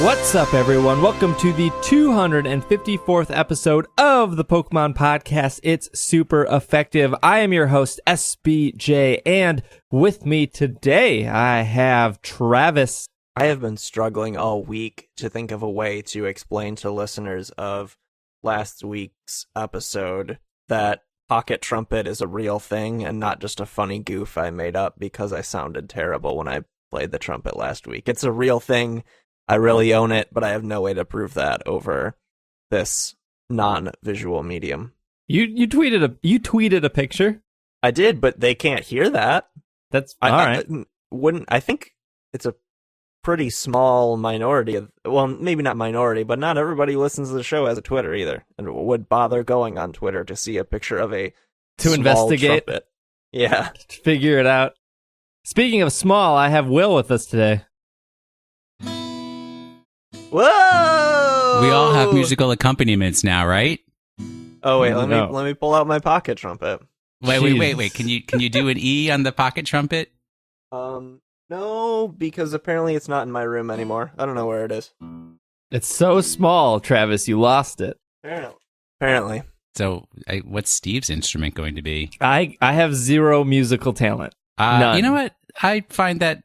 What's up, everyone? Welcome to the 254th episode of the Pokemon Podcast. It's super effective. I am your host, SBJ, and with me today, I have Travis. I have been struggling all week to think of a way to explain to listeners of last week's episode that Pocket Trumpet is a real thing and not just a funny goof I made up because I sounded terrible when I played the trumpet last week. It's a real thing. I really own it, but I have no way to prove that over this non-visual medium. You tweeted a picture. I did, but they can't hear that. That's all right. I think it's a pretty small minority of, well, maybe not minority, but not everybody who listens to the show has a Twitter either, and would bother going on Twitter to see a picture of a small investigate. Trumpet. Yeah, to figure it out. Speaking of small, I have Will with us today. Whoa! We all have musical accompaniments now, right? Oh wait, let me pull out my pocket trumpet. Wait. Can you do an E on the pocket trumpet? No, because apparently it's not in my room anymore. I don't know where it is. It's so small, Travis. You lost it. Apparently. So, what's Steve's instrument going to be? I have zero musical talent. None. You know what? I find that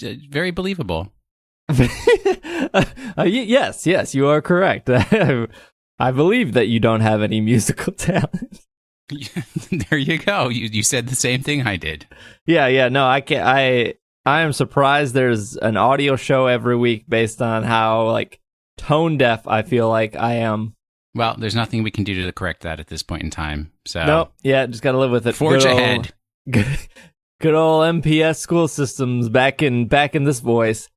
very believable. Yes, you are correct. I believe that you don't have any musical talent. There you go. You said the same thing I did. Yeah. No, I can't. I am surprised there's an audio show every week based on how tone deaf I feel like I am. Well, there's nothing we can do to correct that at this point in time. So nope. Yeah, just gotta live with it. Forge ahead. Good old MPS school systems back in this voice.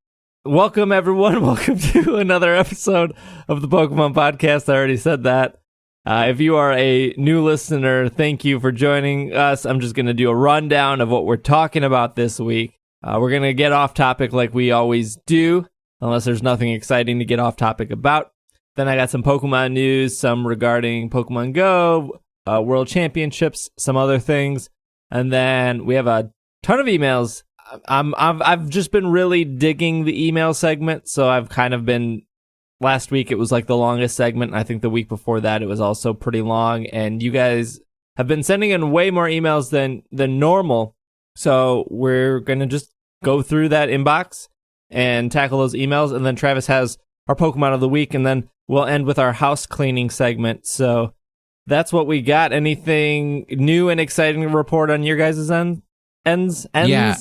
Welcome, everyone. Welcome to another episode of the Pokemon Podcast. I already said that. If you are a new listener, thank you for joining us. I'm just going to do a rundown of what we're talking about this week. We're going to get off topic like we always do, unless there's nothing exciting to get off topic about. Then I got some Pokemon news, some regarding Pokemon Go, World Championships, some other things. And then we have a ton of emails. I've just been really digging the email segment, so I've kind of been. Last week it was the longest segment. I think the week before that it was also pretty long, and you guys have been sending in way more emails than normal. So we're gonna just go through that inbox and tackle those emails, and then Travis has our Pokemon of the week, and then we'll end with our house cleaning segment. So that's what we got. Anything new and exciting to report on your guys' ends? Yeah.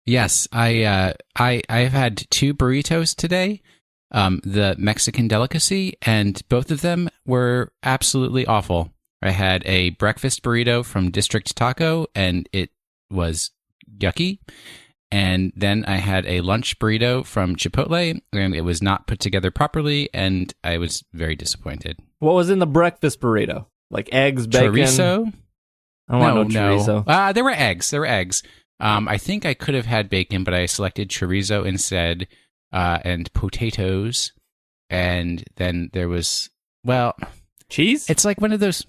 Yes, I've had 2 burritos today, the Mexican delicacy, and both of them were absolutely awful. I had a breakfast burrito from District Taco, and it was yucky. And then I had a lunch burrito from Chipotle, and it was not put together properly, and I was very disappointed. What was in the breakfast burrito? Eggs, bacon? Chorizo? I don't want no chorizo. There were eggs. I think I could have had bacon, but I selected chorizo instead, and potatoes, and then there was, cheese? It's like one of those,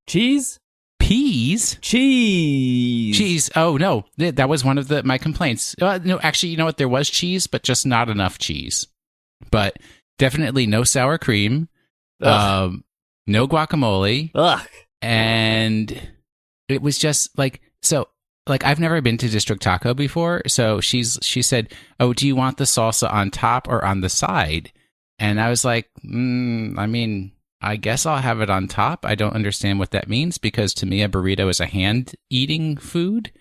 Cheese? Peas? Cheese. Oh, no, that was one of my complaints. No, actually, you know what? There was cheese, but just not enough cheese. But definitely no sour cream, no guacamole, and it was just I've never been to District Taco before, so she said, "Oh, do you want the salsa on top or on the side?" And I was like, I guess I'll have it on top. I don't understand what that means, because to me, a burrito is a hand-eating food.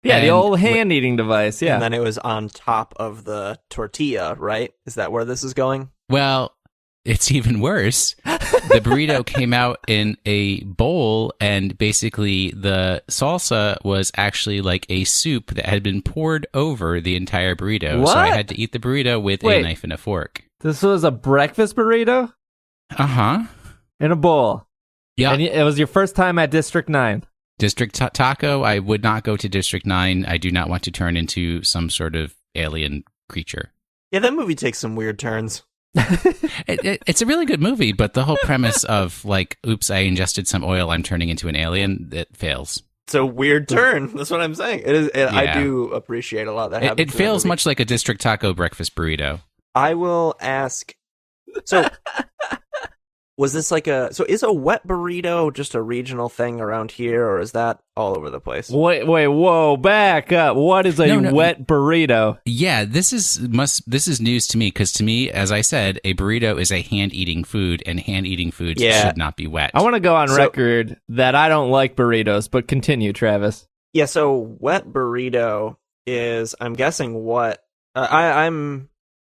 Yeah, the old hand-eating device, yeah. And then it was on top of the tortilla, right? Is that where this is going? Well, it's even worse. The burrito came out in a bowl, and basically the salsa was actually like a soup that had been poured over the entire burrito. What? So I had to eat the burrito with a knife and a fork. This was a breakfast burrito? Uh-huh. In a bowl? Yeah. And it was your first time at District 9? District Taco, I would not go to District 9. I do not want to turn into some sort of alien creature. Yeah, that movie takes some weird turns. It's a really good movie, but the whole premise of oops, I ingested some oil, I'm turning into an alien, it fails. It's a weird turn. That's what I'm saying. It is. Yeah. I do appreciate a lot that happens. It feels much like a District Taco breakfast burrito. I will ask. So, was this so is a wet burrito just a regional thing around here, or is that all over the place? Wait, whoa, back up. What is a wet burrito? Yeah, this is news to me, because to me, as I said, a burrito is a hand-eating food, and hand-eating foods should not be wet. I want to go on record that I don't like burritos, but continue, Travis. Yeah, so wet burrito is, I'm guessing what, I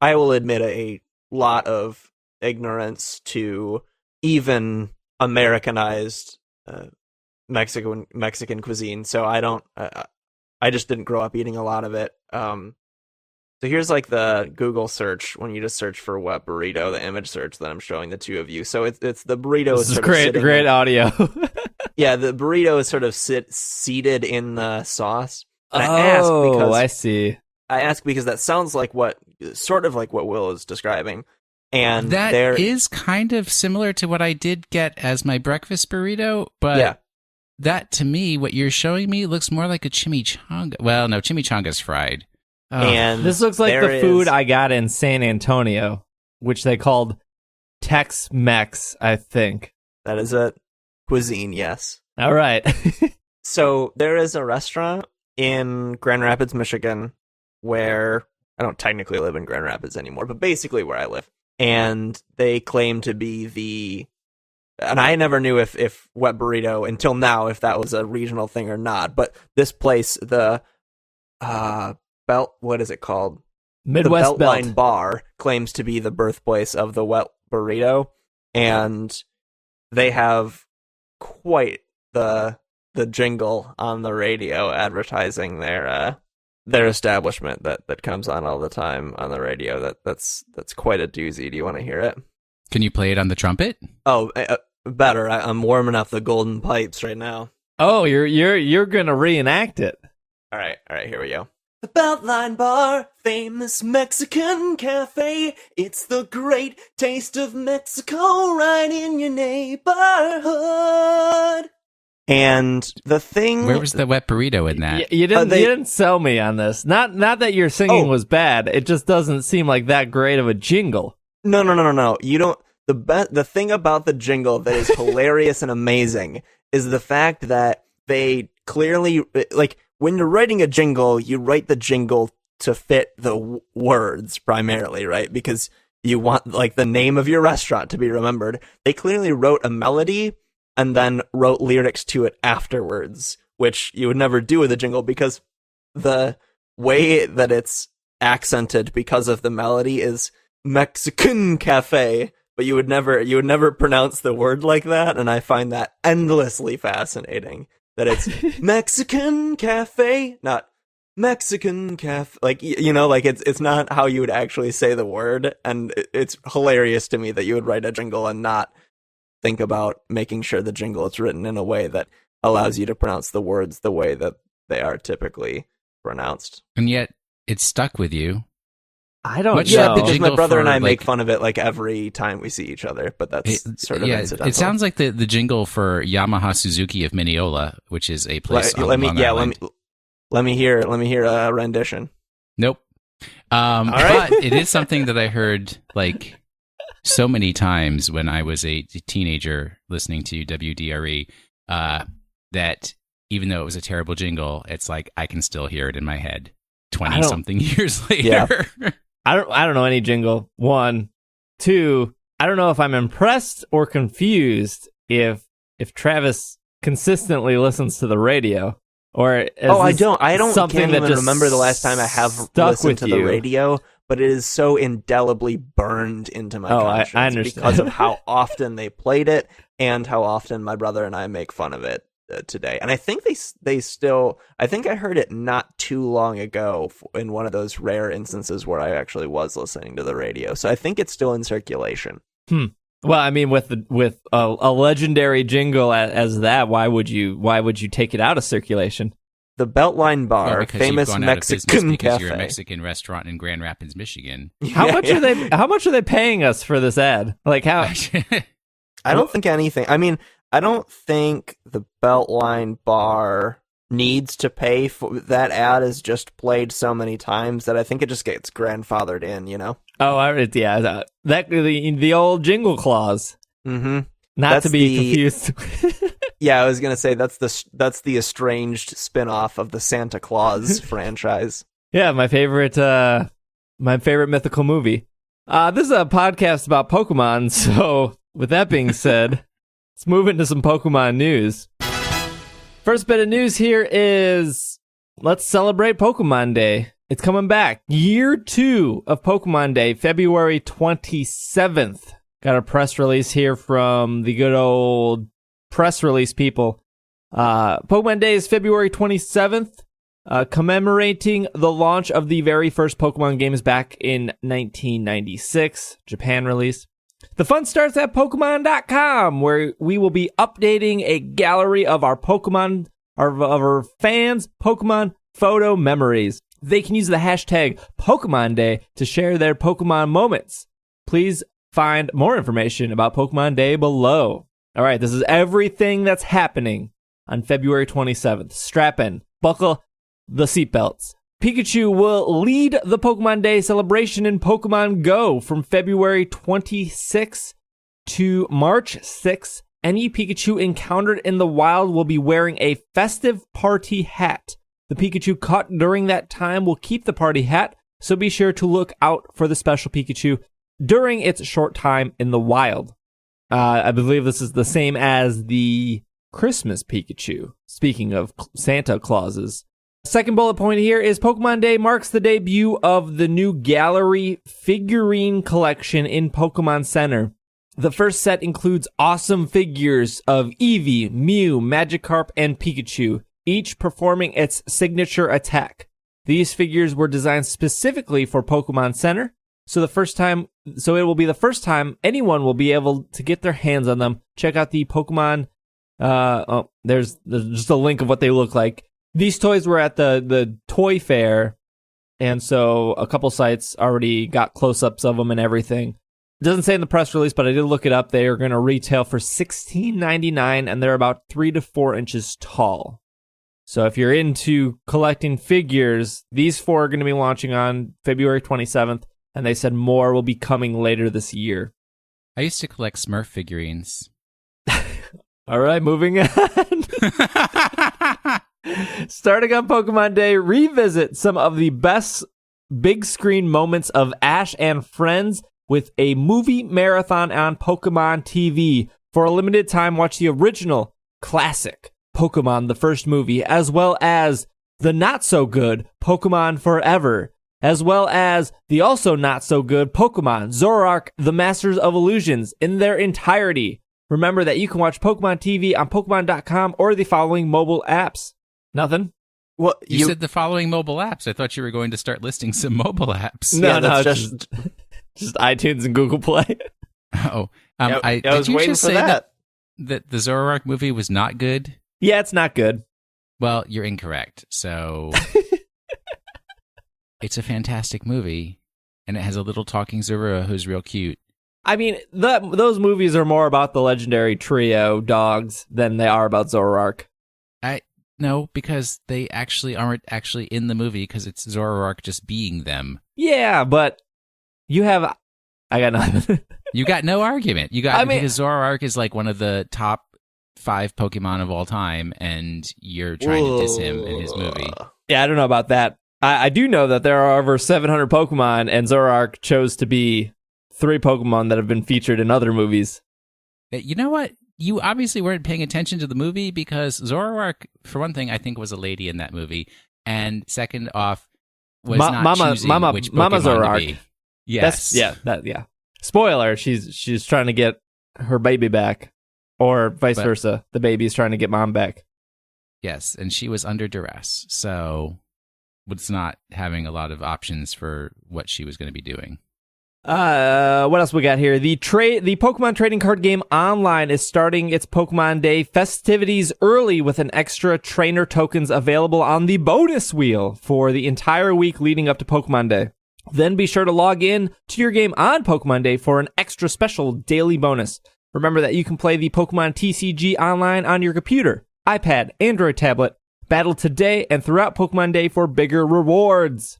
will admit a lot of ignorance to even Americanized Mexican cuisine, so I just didn't grow up eating a lot of it. So here's like the Google search when you just search for wet burrito, the image search that I'm showing the two of you. So it's the burrito. This is great audio. Yeah, the burrito is sort of seated in the sauce. And I see. I ask because that sounds like sort of like what Will is describing. And that is kind of similar to what I did get as my breakfast burrito, but that, to me, what you're showing me looks more like a chimichanga. Well, no, chimichanga's fried. Oh. And this looks like the food I got in San Antonio, which they called Tex-Mex, I think. That is a cuisine, yes. All right. So there is a restaurant in Grand Rapids, Michigan, where I don't technically live in Grand Rapids anymore, but basically where I live. And they claim to be and I never knew if wet burrito until now, if that was a regional thing or not. But this place, the what is it called? Midwest the Beltline Bar claims to be the birthplace of the wet burrito, and they have quite the jingle on the radio advertising their establishment that comes on all the time on the radio. That's quite a doozy. Do you want to hear it? Can you play it on the trumpet? Oh, better. I'm warming up the golden pipes right now. Oh, you're gonna reenact it. All right, here we go. The Beltline Bar, famous Mexican cafe. It's the great taste of Mexico right in your neighborhood. And the thing... Where was the wet burrito in that? You didn't sell me on this. Not that your singing was bad. It just doesn't seem like that great of a jingle. No. You don't... The thing about the jingle that is hilarious and amazing is the fact that they clearly... Like, when you're writing a jingle, you write the jingle to fit the words primarily, right? Because you want, like, the name of your restaurant to be remembered. They clearly wrote a melody and then wrote lyrics to it afterwards, which you would never do with a jingle because the way that it's accented because of the melody is Mexican cafe, but you would never pronounce the word like that, and I find that endlessly fascinating. That it's Mexican cafe, not Mexican cafe. Like, you know, like it's not how you would actually say the word, and it's hilarious to me that you would write a jingle and not think about making sure the jingle is written in a way that allows you to pronounce the words the way that they are typically pronounced. And yet, it stuck with you. I don't know. Yeah, because my brother and I make fun of it like every time we see each other, but that's sort of incidental. It sounds like the jingle for Yamaha Suzuki of Mineola, which is a place on Long Island. Let me hear a rendition. Nope. All right. But it is something that I heard like so many times when I was a teenager listening to WDRE, that even though it was a terrible jingle, it's like I can still hear it in my head 20-something years later. Yeah. I don't know any jingle. 1, 2. I don't know if I'm impressed or confused if Travis consistently listens to the radio, or I don't can't even remember the last time I have listened to the radio, but it is so indelibly burned into my conscience I understand. because of how often they played it and how often my brother and I make fun of it today. And I think they still, I think I heard it not too long ago in one of those rare instances where I actually was listening to the radio. So I think it's still in circulation. Well, I mean, with a legendary jingle as that, why would you take it out of circulation? The Beltline Bar, famous Mexican because cafe. You're a Mexican restaurant in Grand Rapids, Michigan. How much are they paying us for this ad? Like how? I don't think anything. I mean, I don't think the Beltline Bar needs to pay for that ad is just played so many times that I think it just gets grandfathered in, you know? Oh, yeah, the old jingle clause. Mm-hmm. Not to be confused. Yeah, I was gonna say that's the estranged spin-off of the Santa Claus franchise. Yeah, my favorite mythical movie. This is a podcast about Pokemon, so with that being said, let's move into some Pokemon news. First bit of news here is let's celebrate Pokemon Day. It's coming back. Year 2 of Pokemon Day, February 27th. Got a press release here from the good old press release people. Pokemon Day is February 27th, commemorating the launch of the very first Pokemon games back in 1996, Japan release. The fun starts at Pokemon.com, where we will be updating a gallery of our Pokemon, of our fans' Pokemon photo memories. They can use the hashtag Pokemon Day to share their Pokemon moments. Please find more information about Pokemon Day below. All right, this is everything that's happening on February 27th. Strap in, buckle the seatbelts. Pikachu will lead the Pokemon Day celebration in Pokemon Go from February 26th to March 6th. Any Pikachu encountered in the wild will be wearing a festive party hat. The Pikachu caught during that time will keep the party hat, so be sure to look out for the special Pikachu during its short time in the wild. I believe this is the same as the Christmas Pikachu, speaking of Santa Clauses. Second bullet point here is Pokemon Day marks the debut of the new gallery figurine collection in Pokemon Center. The first set includes awesome figures of Eevee, Mew, Magikarp, and Pikachu, each performing its signature attack. These figures were designed specifically for Pokemon Center, so it will be the first time anyone will be able to get their hands on them. Check out the Pokemon. There's just a link of what they look like. These toys were at the toy fair, and so a couple sites already got close-ups of them and everything. It doesn't say in the press release, but I did look it up. They are going to retail for $16.99, and they're about 3 to 4 inches tall. So if you're into collecting figures, these 4 are going to be launching on February 27th, and they said more will be coming later this year. I used to collect Smurf figurines. All right, moving on. Starting on Pokemon Day, revisit some of the best big screen moments of Ash and Friends with a movie marathon on Pokemon TV. For a limited time, watch the original classic Pokemon, the first movie, as well as the not-so-good Pokemon Forever, as well as the also not-so-good Pokemon Zoroark, the Masters of Illusions, in their entirety. Remember that you can watch Pokemon TV on Pokemon.com or the following mobile apps. Nothing? Well, you said the following mobile apps. I thought you were going to start listing some mobile apps. No, just iTunes and Google Play. Oh, I was waiting for that. That the Zoroark movie was not good? Yeah, it's not good. Well, you're incorrect. So it's a fantastic movie, and it has a little talking Zorua who's real cute. I mean, those movies are more about the legendary trio dogs than they are about Zoroark. No, because they actually aren't actually in the movie because it's Zoroark just being them. Yeah, but I got nothing. You got no argument. Because Zoroark is like one of the top 5 Pokemon of all time, and you're trying to diss him in his movie. Yeah, I don't know about that. I do know that there are over 700 Pokemon, and Zoroark chose to be 3 Pokemon that have been featured in other movies. You know what? You obviously weren't paying attention to the movie because Zoroark, for one thing, I think was a lady in that movie, and second off, was not choosing which Pokemon Zoroark. to be. Yes. Yeah. Spoiler: she's trying to get her baby back, or vice versa. The baby's trying to get mom back. Yes, and she was under duress, so was not having a lot of options for what she was going to be doing. What else we got here? The Pokemon trading card game online is starting its Pokemon Day festivities early with an extra trainer tokens available on the bonus wheel for the entire week leading up to Pokemon Day. Then be sure to log in to your game on Pokemon Day for an extra special daily bonus. Remember that you can play the Pokemon TCG online on your computer, iPad, Android tablet, Battle today and throughout Pokemon Day for bigger rewards.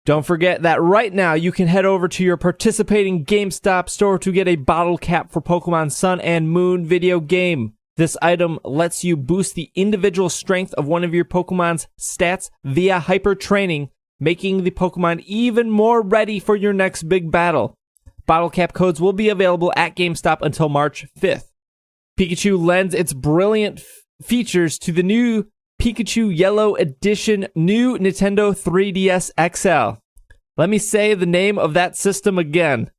Don't forget that right now you can head over to your participating GameStop store to get a bottle cap for Pokemon Sun and Moon video game. This item lets you boost the individual strength of one of your Pokemon's stats via hyper training, making the Pokemon even more ready for your next big battle. Bottle cap codes will be available at GameStop until March 5th. Pikachu lends its brilliant features to the new Pikachu Yellow Edition new Nintendo 3DS XL. Let me say the name of that system again.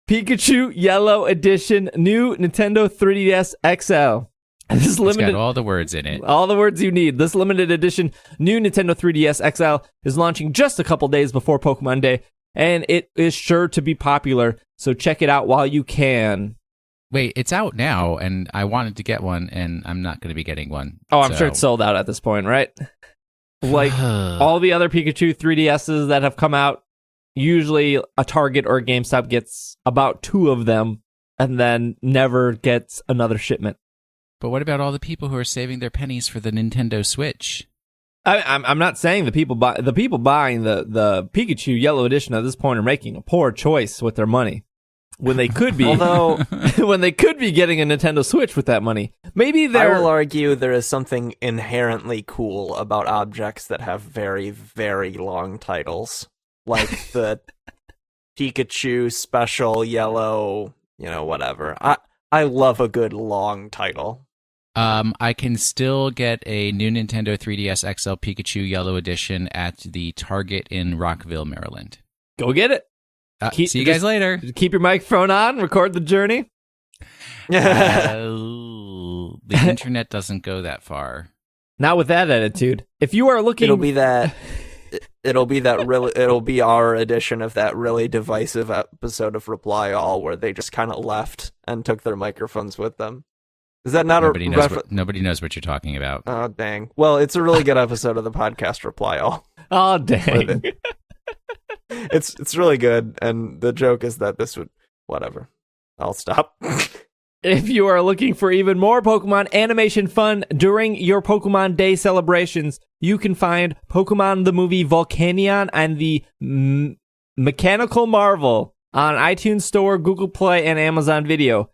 Pikachu Yellow Edition new Nintendo 3DS XL. This limited, it's got all the words in it. All the words you need. This limited edition new Nintendo 3DS XL is launching just a couple days before Pokemon Day, and it is sure to be popular, so check it out while you can. Wait, it's out now, and I wanted to get one, and I'm not going to be getting one. Oh, I'm sure it's sold out at this point, right? Like all the other Pikachu 3DSs that have come out, usually a Target or a GameStop gets about 2 of them, and then never gets another shipment. But what about all the people who are saving their pennies for the Nintendo Switch? I'm not saying the people buying the Pikachu Yellow Edition at this point are making a poor choice with their money when they could be, although when they could be getting a Nintendo Switch with that money. Maybe I will argue there is something inherently cool about objects that have very, very long titles, like the Pikachu Special Yellow, whatever. I love a good long title. I can still get a new Nintendo 3DS XL Pikachu Yellow Edition at the Target in Rockville, Maryland. Go get it. See you guys later. Keep your microphone on. Record the journey. The internet doesn't go that far. Not with that attitude. If you are looking, it'll be our edition of that really divisive episode of Reply All where they just kind of left and took their microphones with them. Is that not nobody knows what you're talking about. Oh, dang. Well, it's a really good episode of the podcast Reply All. Oh, dang. It's really good, and the joke is that this would... Whatever. I'll stop. If you are looking for even more Pokemon animation fun during your Pokemon Day celebrations, you can find Pokemon the Movie Volcanion and the Mechanical Marvel on iTunes Store, Google Play, and Amazon Video.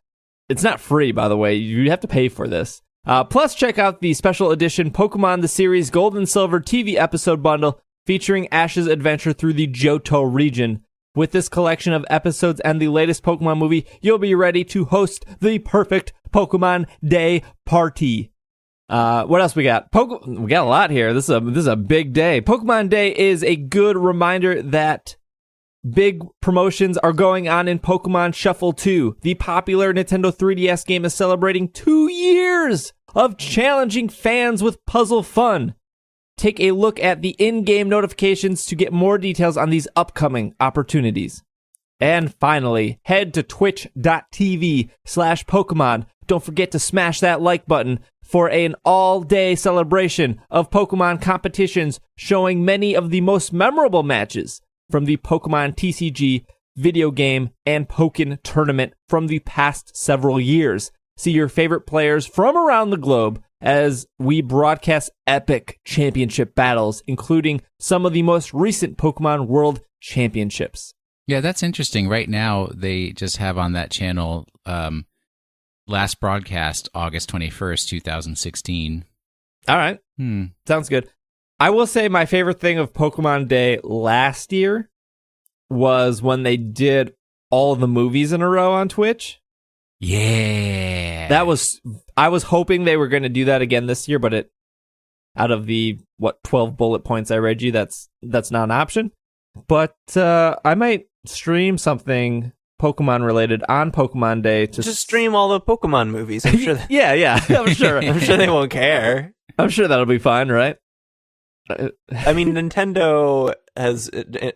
It's not free, by the way. You have to pay for this. Plus, check out the special edition Pokemon the Series Gold and Silver TV episode bundle featuring Ash's adventure through the Johto region. With this collection of episodes and the latest Pokemon movie, you'll be ready to host the perfect Pokemon Day party. What else we got? We got a lot here. This is a big day. Pokemon Day is a good reminder that big promotions are going on in Pokemon Shuffle 2. The popular Nintendo 3DS game is celebrating 2 years of challenging fans with puzzle fun. Take a look at the in-game notifications to get more details on these upcoming opportunities. And finally, head to twitch.tv/Pokemon. Don't forget to smash that like button for an all-day celebration of Pokemon competitions showing many of the most memorable matches from the Pokemon TCG, video game, and Pokken tournament from the past several years. See your favorite players from around the globe as we broadcast epic championship battles, including some of the most recent Pokemon World Championships. Yeah, that's interesting. Right now, they just have on that channel last broadcast, August 21st, 2016. All right. Sounds good. I will say my favorite thing of Pokemon Day last year was when they did all the movies in a row on Twitch. Yeah. I was hoping they were going to do that again this year, but out of the 12 bullet points I read you, that's not an option. But I might stream something Pokemon related on Pokemon Day to just stream all the Pokemon movies. I'm sure. Yeah, I'm sure. I'm sure they won't care. I'm sure that'll be fine, right? I mean, Nintendo has,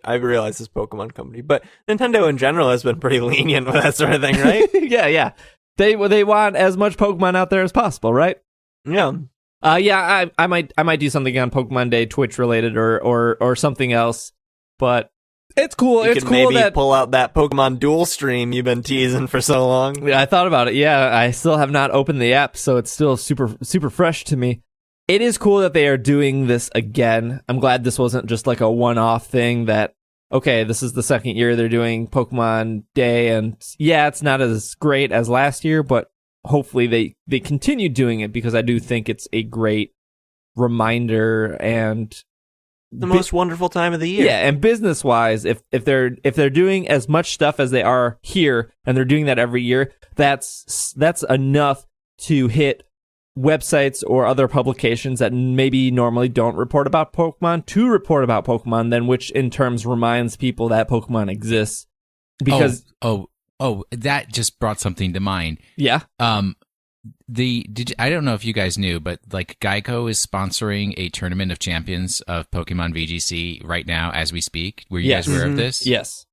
I realize this Pokemon company, but Nintendo in general has been pretty lenient with that sort of thing, right? Yeah. They want as much Pokemon out there as possible, right? Yeah. I might do something on Pokemon Day, Twitch related or something else, but it's cool. You could maybe pull out that Pokemon Duel stream you've been teasing for so long. Yeah, I thought about it. Yeah, I still have not opened the app, so it's still super fresh to me. it is cool that they are doing this again. I'm glad this wasn't just like a one-off thing that, okay, this is the second year they're doing Pokemon Day, and yeah, it's not as great as last year, but hopefully they continue doing it because I do think it's a great reminder and the most wonderful time of the year. Yeah, and business-wise, if they're doing as much stuff as they are here, and they're doing that every year, that's enough to hit websites or other publications that maybe normally don't report about Pokemon to report about Pokemon, then which in terms reminds people that Pokemon exists. Because that just brought something to mind. Yeah. I don't know if you guys knew, but like Geico is sponsoring a tournament of champions of Pokemon VGC right now as we speak. Were you guys aware of this? Yes.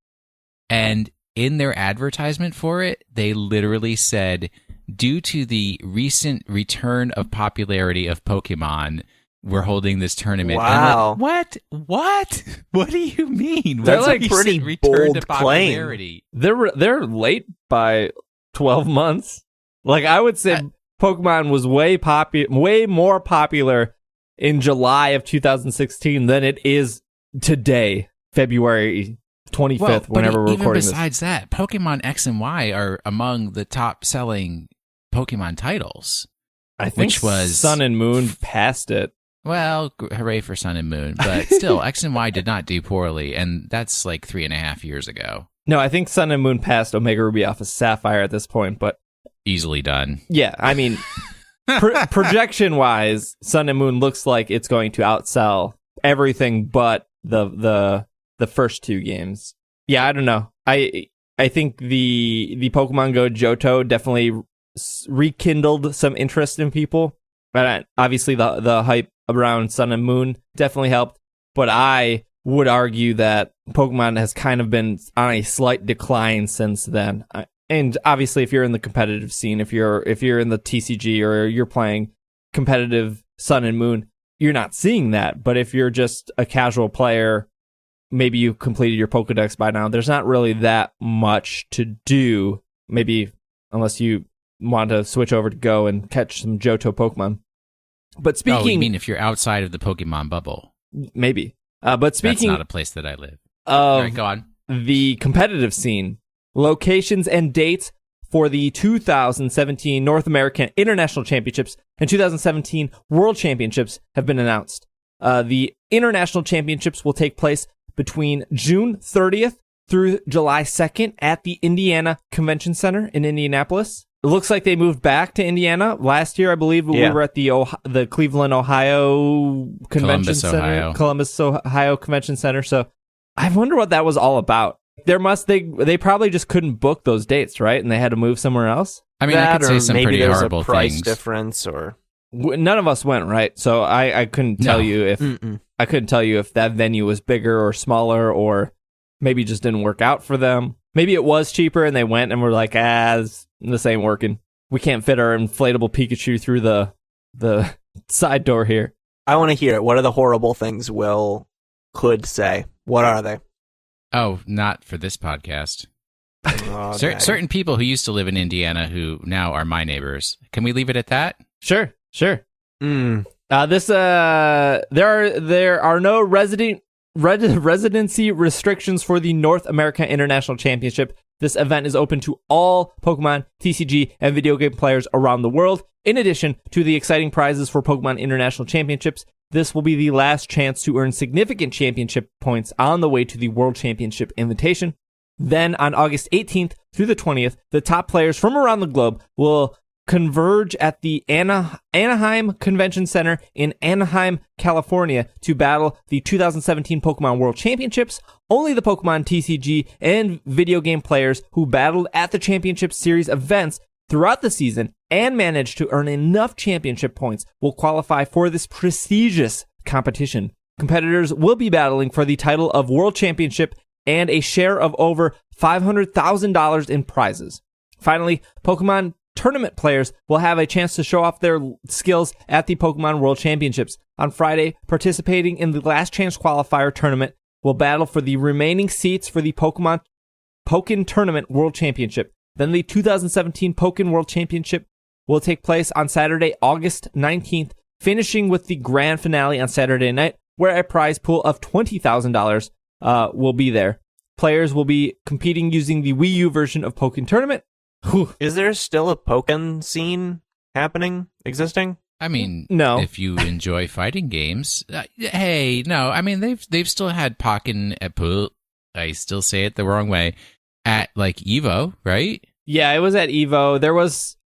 And in their advertisement for it, they literally said, due to the recent return of popularity of Pokemon, we're holding this tournament. Wow. What? What do you mean? That's like pretty bold claim. They're late by 12 months. Like, I would say Pokemon was way more popular in July of 2016 than it is today, February 25th, whenever we're recording this. Even besides that, Pokemon X and Y are among the top-selling Pokemon titles. I think which was Sun and Moon passed it. Well, hooray for Sun and Moon. But still, X and Y did not do poorly, and that's like 3.5 years ago. No, I think Sun and Moon passed Omega Ruby Alpha Sapphire at this point, but... Easily done. Yeah, I mean, projection-wise, Sun and Moon looks like it's going to outsell everything but the first two games. Yeah, I don't know. I think the Pokemon Go Johto definitely rekindled some interest in people. But obviously the hype around Sun and Moon definitely helped. But I would argue that Pokemon has kind of been on a slight decline since then. And obviously, if you're in the competitive scene, if you're in the TCG or you're playing competitive Sun and Moon, you're not seeing that. But if you're just a casual player, maybe you've completed your Pokedex by now. There's not really that much to do, maybe unless you want to switch over to Go and catch some Johto Pokemon. But speaking... Oh, you mean if you're outside of the Pokemon bubble? Maybe. But speaking... That's not a place that I live. All right, go on. The competitive scene, locations and dates for the 2017 North American International Championships and 2017 World Championships have been announced. The International Championships will take place between June 30th through July 2nd at the Indiana Convention Center in Indianapolis. It looks like they moved back to Indiana. Last year, I believe, we were at the Cleveland, Ohio Convention Center. Columbus, Ohio Convention Center. So I wonder what that was all about. They probably just couldn't book those dates, right? And they had to move somewhere else? I mean, I could say some pretty horrible a price things. difference or... None of us went, right? So I couldn't tell you if I couldn't tell you if that venue was bigger or smaller, or maybe just didn't work out for them. Maybe it was cheaper and they went and were like, this ain't working. We can't fit our inflatable Pikachu through the side door here. I want to hear it. What are the horrible things Will could say? What are they? Oh, not for this podcast. Oh, certain people who used to live in Indiana who now are my neighbors. Can we leave it at that? Sure. There are no residency restrictions for the North America International Championship. This event is open to all Pokemon, TCG, and video game players around the world. In addition to the exciting prizes for Pokemon International Championships, this will be the last chance to earn significant championship points on the way to the World Championship Invitation. Then, on August 18th through the 20th, the top players from around the globe will converge at the Anaheim Convention Center in Anaheim, California to battle the 2017 Pokemon World Championships. Only the Pokemon TCG and video game players who battled at the Championship Series events throughout the season and managed to earn enough championship points will qualify for this prestigious competition. Competitors will be battling for the title of World Championship and a share of over $500,000 in prizes. Finally, Pokemon tournament players will have a chance to show off their skills at the Pokemon World Championships. On Friday, participating in the Last Chance Qualifier tournament will battle for the remaining seats for the Pokken Tournament World Championship. Then the 2017 Pokken World Championship will take place on Saturday, August 19th, finishing with the grand finale on Saturday night, where a prize pool of $20,000 will be there. Players will be competing using the Wii U version of Pokken Tournament. Is there still a Pokken scene existing? I mean, no. If you enjoy fighting games, hey, no. I mean, they've still had Pokken I still say it the wrong way at like Evo, right? Yeah, it was at Evo.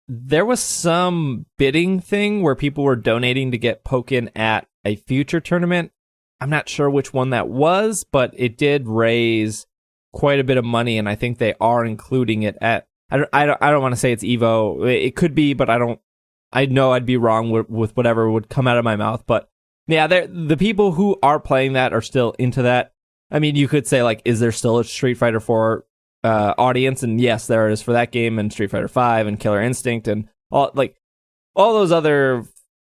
There was some bidding thing where people were donating to get Pokken at a future tournament. I'm not sure which one that was, but it did raise quite a bit of money, and I think they are including it at. I don't want to say it's Evo. It could be, but I know I'd be wrong with whatever would come out of my mouth. But yeah, the people who are playing that are still into that. I mean, you could say, like, is there still a Street Fighter 4 audience? And yes, there is for that game, and Street Fighter 5 and Killer Instinct and all those other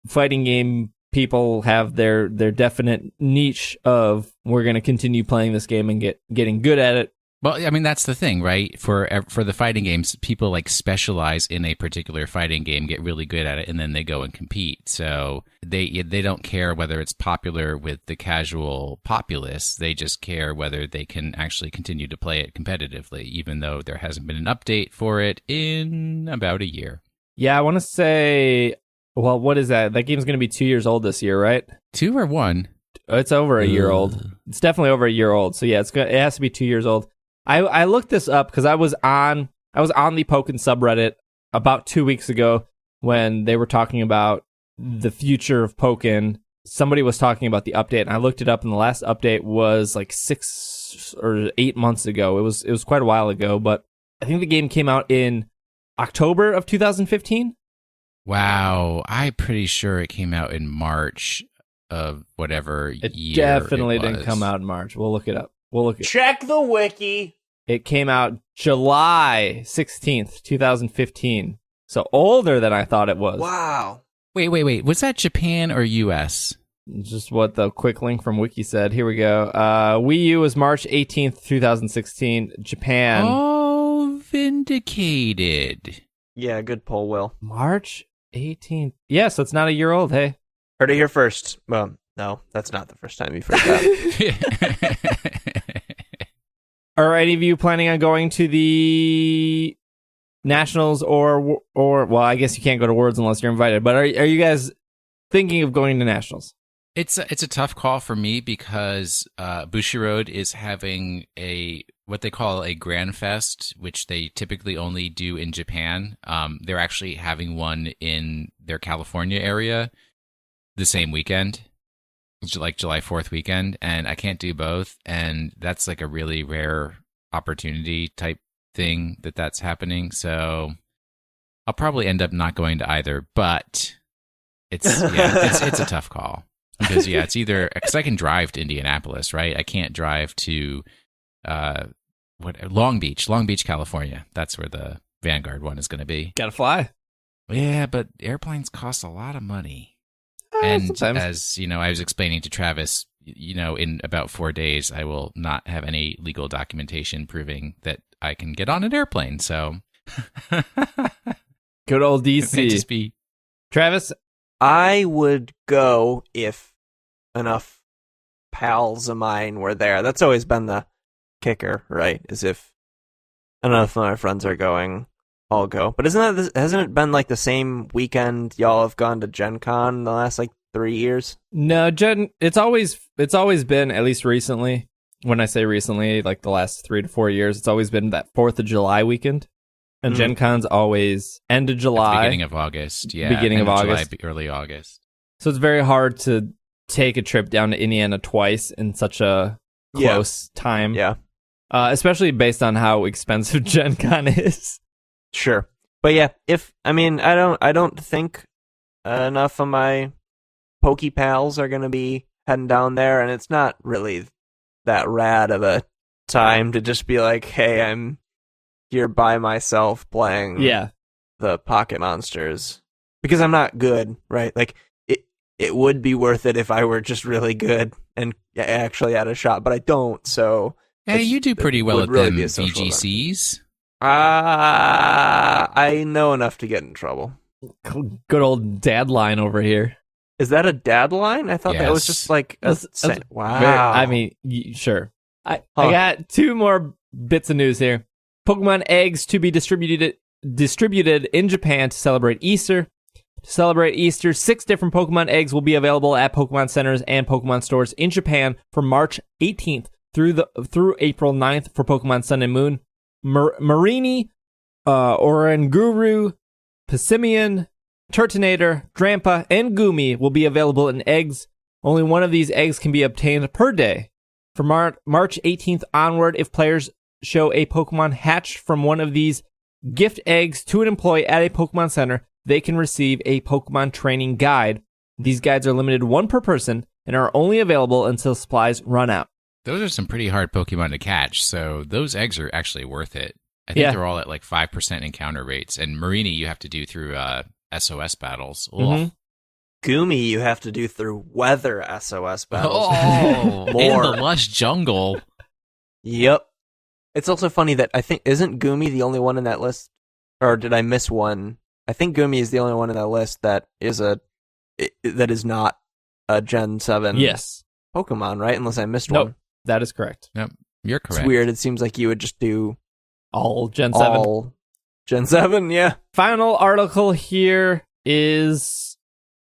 fighting game people have their definite niche of, we're going to continue playing this game and getting good at it. Well, I mean, that's the thing, right? For the fighting games, people like specialize in a particular fighting game, get really good at it, and then they go and compete. So they don't care whether it's popular with the casual populace. They just care whether they can actually continue to play it competitively, even though there hasn't been an update for it in about a year. Yeah, I want to say, well, what is that? That game's going to be 2 years old this year, right? 2 or 1? It's over a year old. It's definitely over a year old. So yeah, it has to be 2 years old. I looked this up because I was on the Pokken subreddit about 2 weeks ago when they were talking about the future of Pokken. Somebody was talking about the update, and I looked it up, and the last update was like 6 or 8 months ago. It was quite a while ago, but I think the game came out in October of 2015. Wow, I'm pretty sure it came out in March of whatever year. It definitely didn't come out in March. We'll look it up. Check the wiki. It came out July 16th, 2015. So older than I thought it was. Wow. Wait. Was that Japan or US? Just what the quick link from Wiki said. Here we go. Wii U was March 18th, 2016. Japan. Oh, vindicated. Yeah, good poll, Will. March 18th. Yeah, so it's not a year old, hey. Heard it here first. Well, no, that's not the first time you've heard that. Are any of you planning on going to the Nationals or well, I guess you can't go to Worlds unless you're invited, but are you guys thinking of going to Nationals? It's a tough call for me because Bushiroad is having what they call a Grand Fest, which they typically only do in Japan. They're actually having one in their California area the same weekend, like July 4th weekend, and I can't do both, and that's like a really rare opportunity type thing that's happening, so I'll probably end up not going to either, but it's a tough call because it's either, because I can drive to Indianapolis, right? I can't drive to Long Beach, California. That's where the Vanguard one is going to be. Gotta fly. Yeah, but airplanes cost a lot of money. And sometimes. As you know, I was explaining to Travis, in about 4 days, I will not have any legal documentation proving that I can get on an airplane. So, good old DC. It may just be Travis. I would go if enough pals of mine were there. That's always been the kicker, right? Is if enough of my friends are going, I'll go. But hasn't it been like the same weekend y'all have gone to Gen Con the last like 3 years? No, it's always been, at least recently. When I say recently, like the last 3 to 4 years, it's always been that 4th of July weekend. And Gen Con's always end of July. Beginning of August, yeah. Beginning of August. July, early August. So it's very hard to take a trip down to Indiana twice in such a close time. Yeah. Especially based on how expensive Gen Con is. Sure. But yeah, I don't think enough of my Poke pals are going to be heading down there, and it's not really that rad of a time to just be like, hey, I'm here by myself playing the Pocket Monsters. Because I'm not good, right? Like, it would be worth it if I were just really good and actually had a shot, but I don't, so... Hey, you do pretty well at them VGCs. I know enough to get in trouble. Good old dad line over here. Is that a dad line? I thought that was just like wow. I mean, sure. I got two more bits of news here. Pokemon eggs to be distributed in Japan to celebrate Easter. To celebrate Easter, 6 different Pokemon eggs will be available at Pokemon centers and Pokemon stores in Japan from March 18th through April 9th for Pokemon Sun and Moon. Marini, Oranguru, Passimian, Turtonator, Drampa, and Gumi will be available in eggs. Only one of these eggs can be obtained per day. From March 18th onward, if players show a Pokemon hatched from one of these gift eggs to an employee at a Pokemon Center, they can receive a Pokemon training guide. These guides are limited 1 per person and are only available until supplies run out. Those are some pretty hard Pokemon to catch, so those eggs are actually worth it. I think they're all at like 5% encounter rates, and Marini you have to do through SOS battles. Mm-hmm. Gumi you have to do through weather SOS battles. Oh, in the lush jungle. Yep. It's also funny that I think, isn't Gumi the only one in that list? Or did I miss one? I think Gumi is the only one in that list that is not a Gen 7 Pokemon, right? Unless I missed one. That is correct. Yep, you're correct. It's weird. It seems like you would just do all Gen 7. All Gen 7, yeah. Final article here is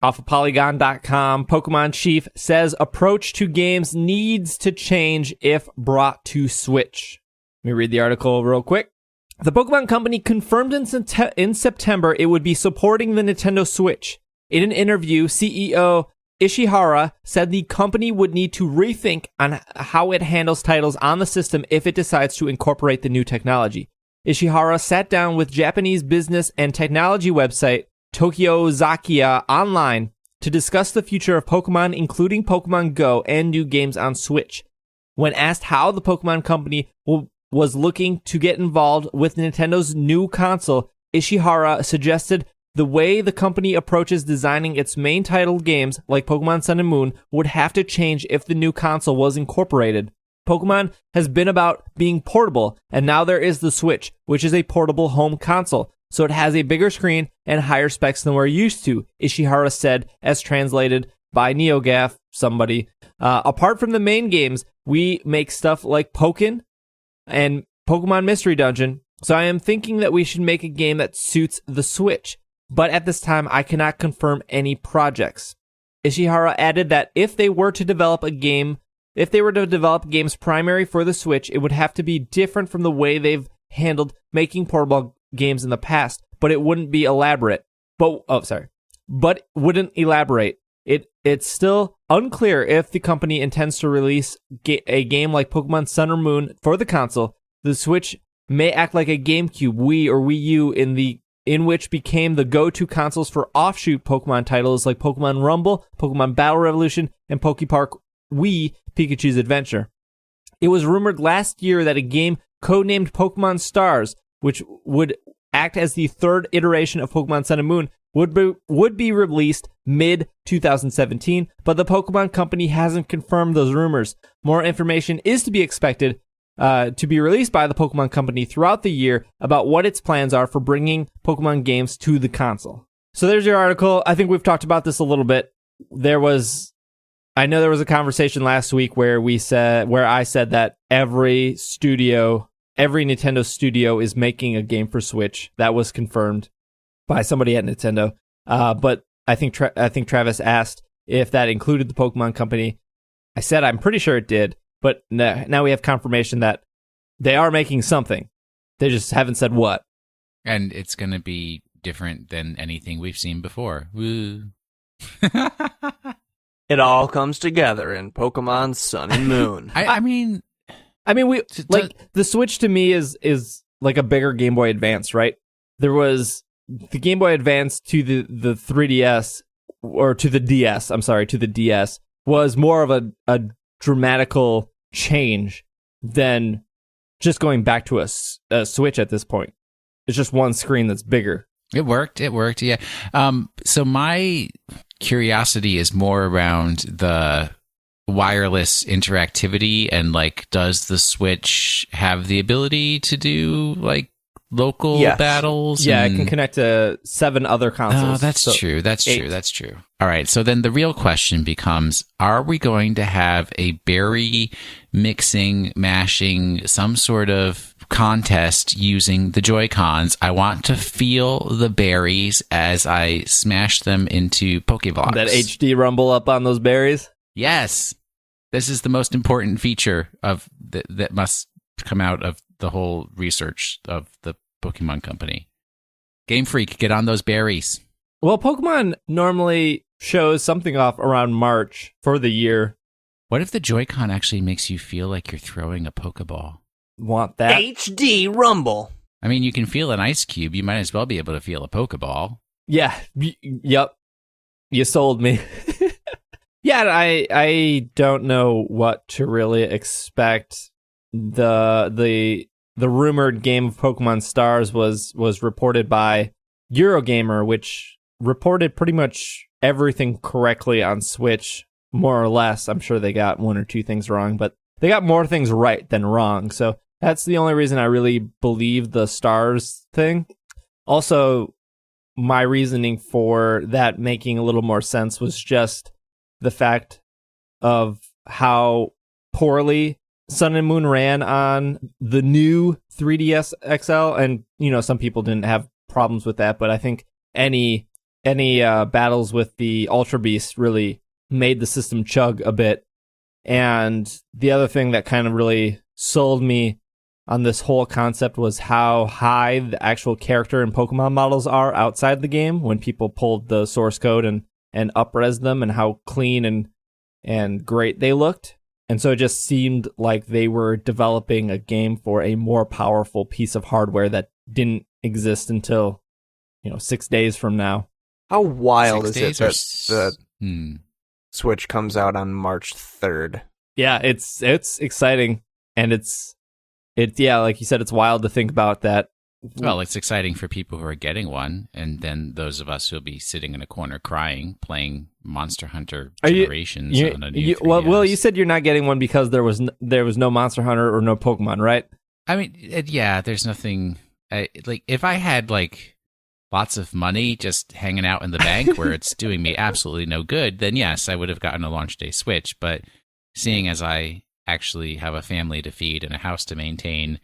off of Polygon.com. Pokemon Chief says approach to games needs to change if brought to Switch. Let me read the article real quick. The Pokemon Company confirmed in September it would be supporting the Nintendo Switch. In an interview, CEO Ishihara said the company would need to rethink on how it handles titles on the system if it decides to incorporate the new technology. Ishihara sat down with Japanese business and technology website Tokyo Zakia Online to discuss the future of Pokemon, including Pokemon Go and new games on Switch. When asked how the Pokemon Company was looking to get involved with Nintendo's new console, Ishihara suggested the way the company approaches designing its main title games, like Pokemon Sun and Moon, would have to change if the new console was incorporated. Pokemon has been about being portable, and now there is the Switch, which is a portable home console, so it has a bigger screen and higher specs than we're used to, Ishihara said, as translated by NeoGaf, somebody. Apart from the main games, we make stuff like Pokken and Pokemon Mystery Dungeon, so I am thinking that we should make a game that suits the Switch. But at this time, I cannot confirm any projects. Ishihara added that if they were to develop games primary for the Switch, it would have to be different from the way they've handled making portable games in the past, but it wouldn't be elaborate. But wouldn't elaborate. It's still unclear if the company intends to release a game like Pokemon Sun or Moon for the console. The Switch may act like a GameCube, Wii, or Wii U in which became the go-to consoles for offshoot Pokemon titles like Pokemon Rumble, Pokemon Battle Revolution, and Pokepark Wii Pikachu's Adventure. It was rumored last year that a game codenamed Pokemon Stars, which would act as the third iteration of Pokemon Sun and Moon, would be released mid-2017, but the Pokemon Company hasn't confirmed those rumors. More information is to be expected to be released by the Pokemon Company throughout the year about what its plans are for bringing Pokemon games to the console. So there's your article. I think we've talked about this a little bit. I know there was a conversation last week where I said that every Nintendo studio is making a game for Switch. That was confirmed by somebody at Nintendo. But I think Travis asked if that included the Pokemon Company. I said I'm pretty sure it did. But now we have confirmation that they are making something. They just haven't said what. And it's going to be different than anything we've seen before. Woo. It all comes together in Pokemon Sun and Moon. I mean, the Switch to me is like a bigger Game Boy Advance, right? There was the Game Boy Advance to the 3DS, or to the DS, to the DS, was more of a dramatical change than just going back to a Switch at this point. It's just one screen that's bigger. It worked, yeah. So my curiosity is more around the wireless interactivity and, like, does the Switch have the ability to do, like, local battles? Yeah, it can connect to 7 other consoles. Oh, that's true. That's 8. true. That's true. All right. So then the real question becomes, are we going to have a berry mixing, mashing, some sort of contest using the Joy-Cons? I want to feel the berries as I smash them into Pokeblocks. That HD rumble up on those berries? Yes. This is the most important feature of that must come out of the whole research of the Pokemon company. Game Freak, get on those berries. Well, Pokemon normally shows something off around March for the year. What if the Joy-Con actually makes you feel like you're throwing a Pokeball? Want that? HD rumble. I mean, you can feel an ice cube. You might as well be able to feel a Pokeball. Yeah. Yep. You sold me. Yeah, I don't know what to really expect. The rumored game of Pokemon Stars was reported by Eurogamer, which reported pretty much everything correctly on Switch, more or less. I'm sure they got 1 or 2 things wrong, but they got more things right than wrong. So that's the only reason I really believe the Stars thing. Also, my reasoning for that making a little more sense was just the fact of how poorly Sun and Moon ran on the new 3DS XL, and some people didn't have problems with that, but I think any battles with the Ultra Beast really made the system chug a bit. And the other thing that kind of really sold me on this whole concept was how high the actual character and Pokemon models are outside the game when people pulled the source code and up-res them, and how clean and great they looked. And so it just seemed like they were developing a game for a more powerful piece of hardware that didn't exist until 6 days from now. How wild is it that the Switch comes out on March 3rd? Yeah, it's exciting, and it's like you said, it's wild to think about that. Well, it's exciting for people who are getting one, and then those of us who'll be sitting in a corner crying, playing Monster Hunter Generations on a new 3DS. Well, Will, you said you're not getting one because there was no Monster Hunter or no Pokemon, right? I mean, yeah, there's nothing. If I had lots of money just hanging out in the bank where it's doing me absolutely no good, then yes, I would have gotten a launch day Switch. But seeing as I actually have a family to feed and a house to maintain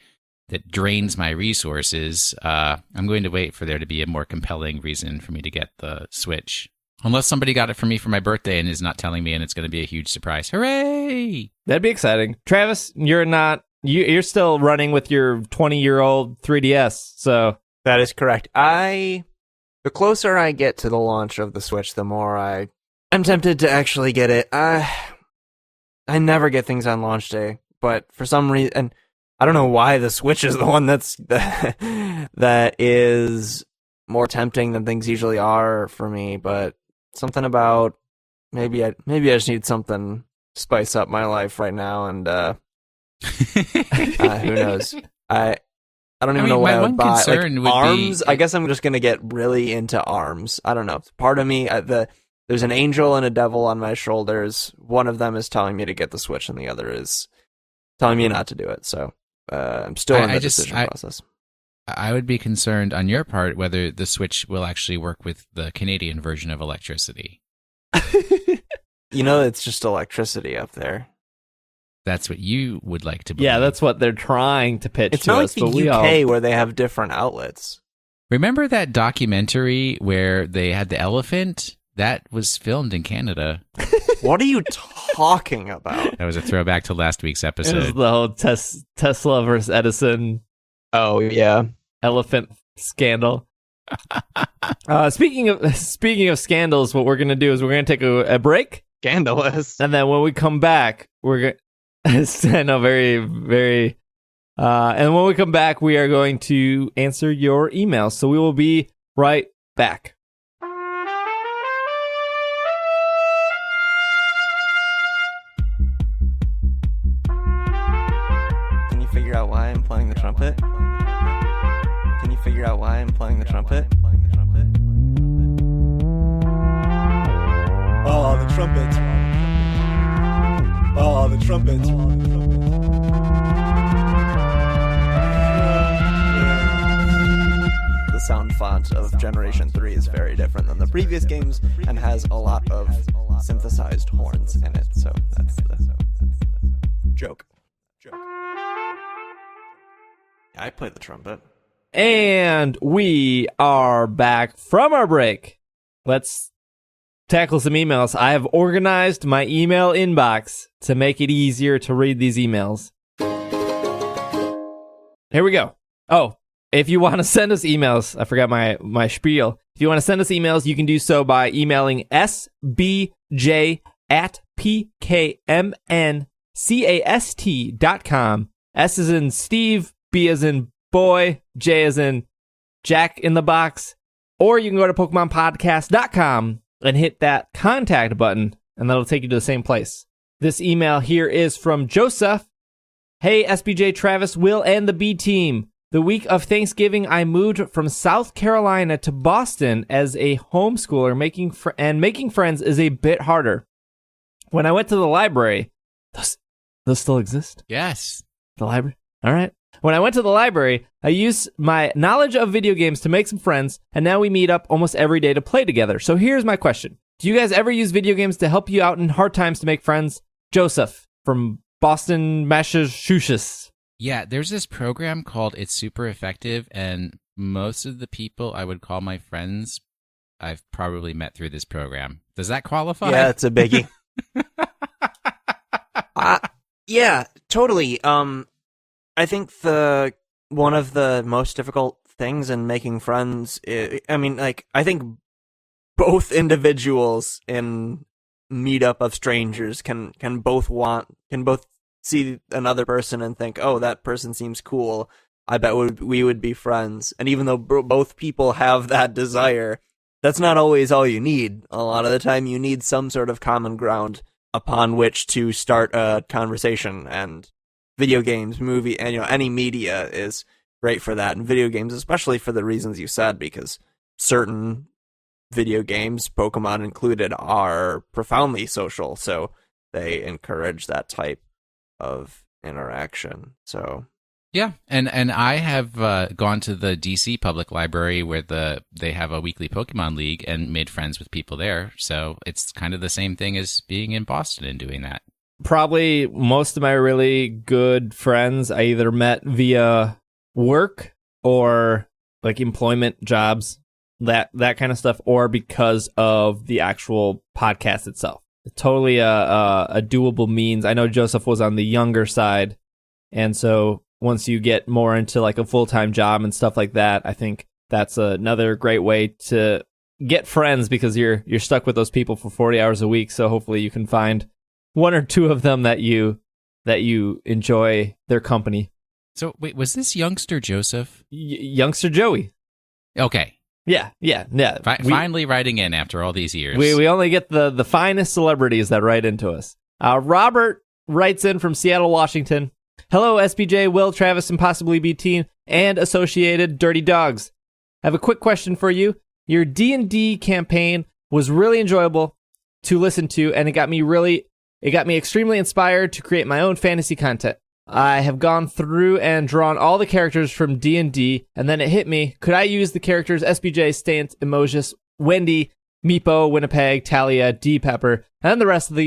that drains my resources, I'm going to wait for there to be a more compelling reason for me to get the Switch. Unless somebody got it for me for my birthday and is not telling me, and it's going to be a huge surprise. Hooray! That'd be exciting. Travis, you're still running with your 20-year-old 3DS, so... That is correct. The closer I get to the launch of the Switch, the more I'm tempted to actually get it. I never get things on launch day, but for some reason... I don't know why the Switch is the one that is more tempting than things usually are for me, but something about maybe I just need something to spice up my life right now, and who knows? I don't even know what I would buy. ARMS. I guess I'm just gonna get really into ARMS. I don't know. Part of me, there's an angel and a devil on my shoulders. One of them is telling me to get the Switch, and the other is telling me not to do it. So. I'm still in the decision process. I would be concerned on your part whether the Switch will actually work with the Canadian version of electricity. It's just electricity up there. That's what you would like to believe. Yeah, that's what they're trying to pitch it's to not us. like the UK where they have different outlets. Remember that documentary where they had the elephant? That was filmed in Canada. What are you talking about? That was a throwback to last week's episode. It was the whole Tesla versus Edison. Oh yeah, elephant scandal. Speaking of scandals, what we're gonna do is we're gonna take a break. Scandalous. And then when we come back, we're gonna. I know, very, very. And when we come back, we are going to answer your emails. So we will be right back. Figure out why I'm playing the trumpet? Can you figure out why I'm playing the trumpet? Oh, the trumpet. Oh, the trumpet. sound of Generation 3 is very different than the previous games and has a lot of synthesized horns in it. So that's the joke. I play the trumpet. And we are back from our break. Let's tackle some emails. I have organized my email inbox to make it easier to read these emails. Here we go. Oh, if you want to send us emails, I forgot my spiel. If you want to send us emails, you can do so by emailing sbj@pkmncast.com. S is in Steve, B is in boy, J is in Jack in the box. Or you can go to PokemonPodcast.com and hit that contact button, and that'll take you to the same place. This email here is from Joseph. Hey, SBJ, Travis, Will, and the B team. The week of Thanksgiving, I moved from South Carolina to Boston as a homeschooler, making friends is a bit harder. When I went to the library, those still exist? Yes. The library? All right. When I went to the library, I used my knowledge of video games to make some friends, and now we meet up almost every day to play together. So here's my question. Do you guys ever use video games to help you out in hard times to make friends? Joseph from Boston, Massachusetts. Yeah, there's this program called It's Super Effective, and most of the people I would call my friends, I've probably met through this program. Does that qualify? Yeah, it's a biggie. Yeah, totally. I think one of the most difficult things in making friends I think both individuals in meetup of strangers can both see another person and think, oh, that person seems cool. I bet we would be friends. And even though both people have that desire, that's not always all you need. A lot of the time you need some sort of common ground upon which to start a conversation, and video games, movie, and any media is great for that. And video games, especially for the reasons you said, because certain video games, Pokemon included, are profoundly social, so they encourage that type of interaction. So yeah, and I have gone to the DC Public Library where they have a weekly Pokemon League and made friends with people there. So it's kind of the same thing as being in Boston and doing that. Probably most of my really good friends I either met via work or like employment jobs, that kind of stuff, or because of the actual podcast itself. Totally a doable means. I know Joseph was on the younger side, and so once you get more into like a full-time job and stuff like that, I think that's another great way to get friends, because you're stuck with those people for 40 hours a week. So hopefully you can find one or two of them that you enjoy their company. So wait, was this youngster Joseph? Youngster Joey. Okay. Yeah. Finally writing in after all these years. We only get the finest celebrities that write into us. Robert writes in from Seattle, Washington. Hello, SBJ, Will, Travis, and possibly B-Team, and associated dirty dogs. I have a quick question for you. Your D&D campaign was really enjoyable to listen to, and it got me extremely inspired to create my own fantasy content. I have gone through and drawn all the characters from D&D, and then it hit me. Could I use the characters SBJ, Stant, Emojis, Wendy, Meepo, Winnipeg, Talia, D. Pepper, and the rest of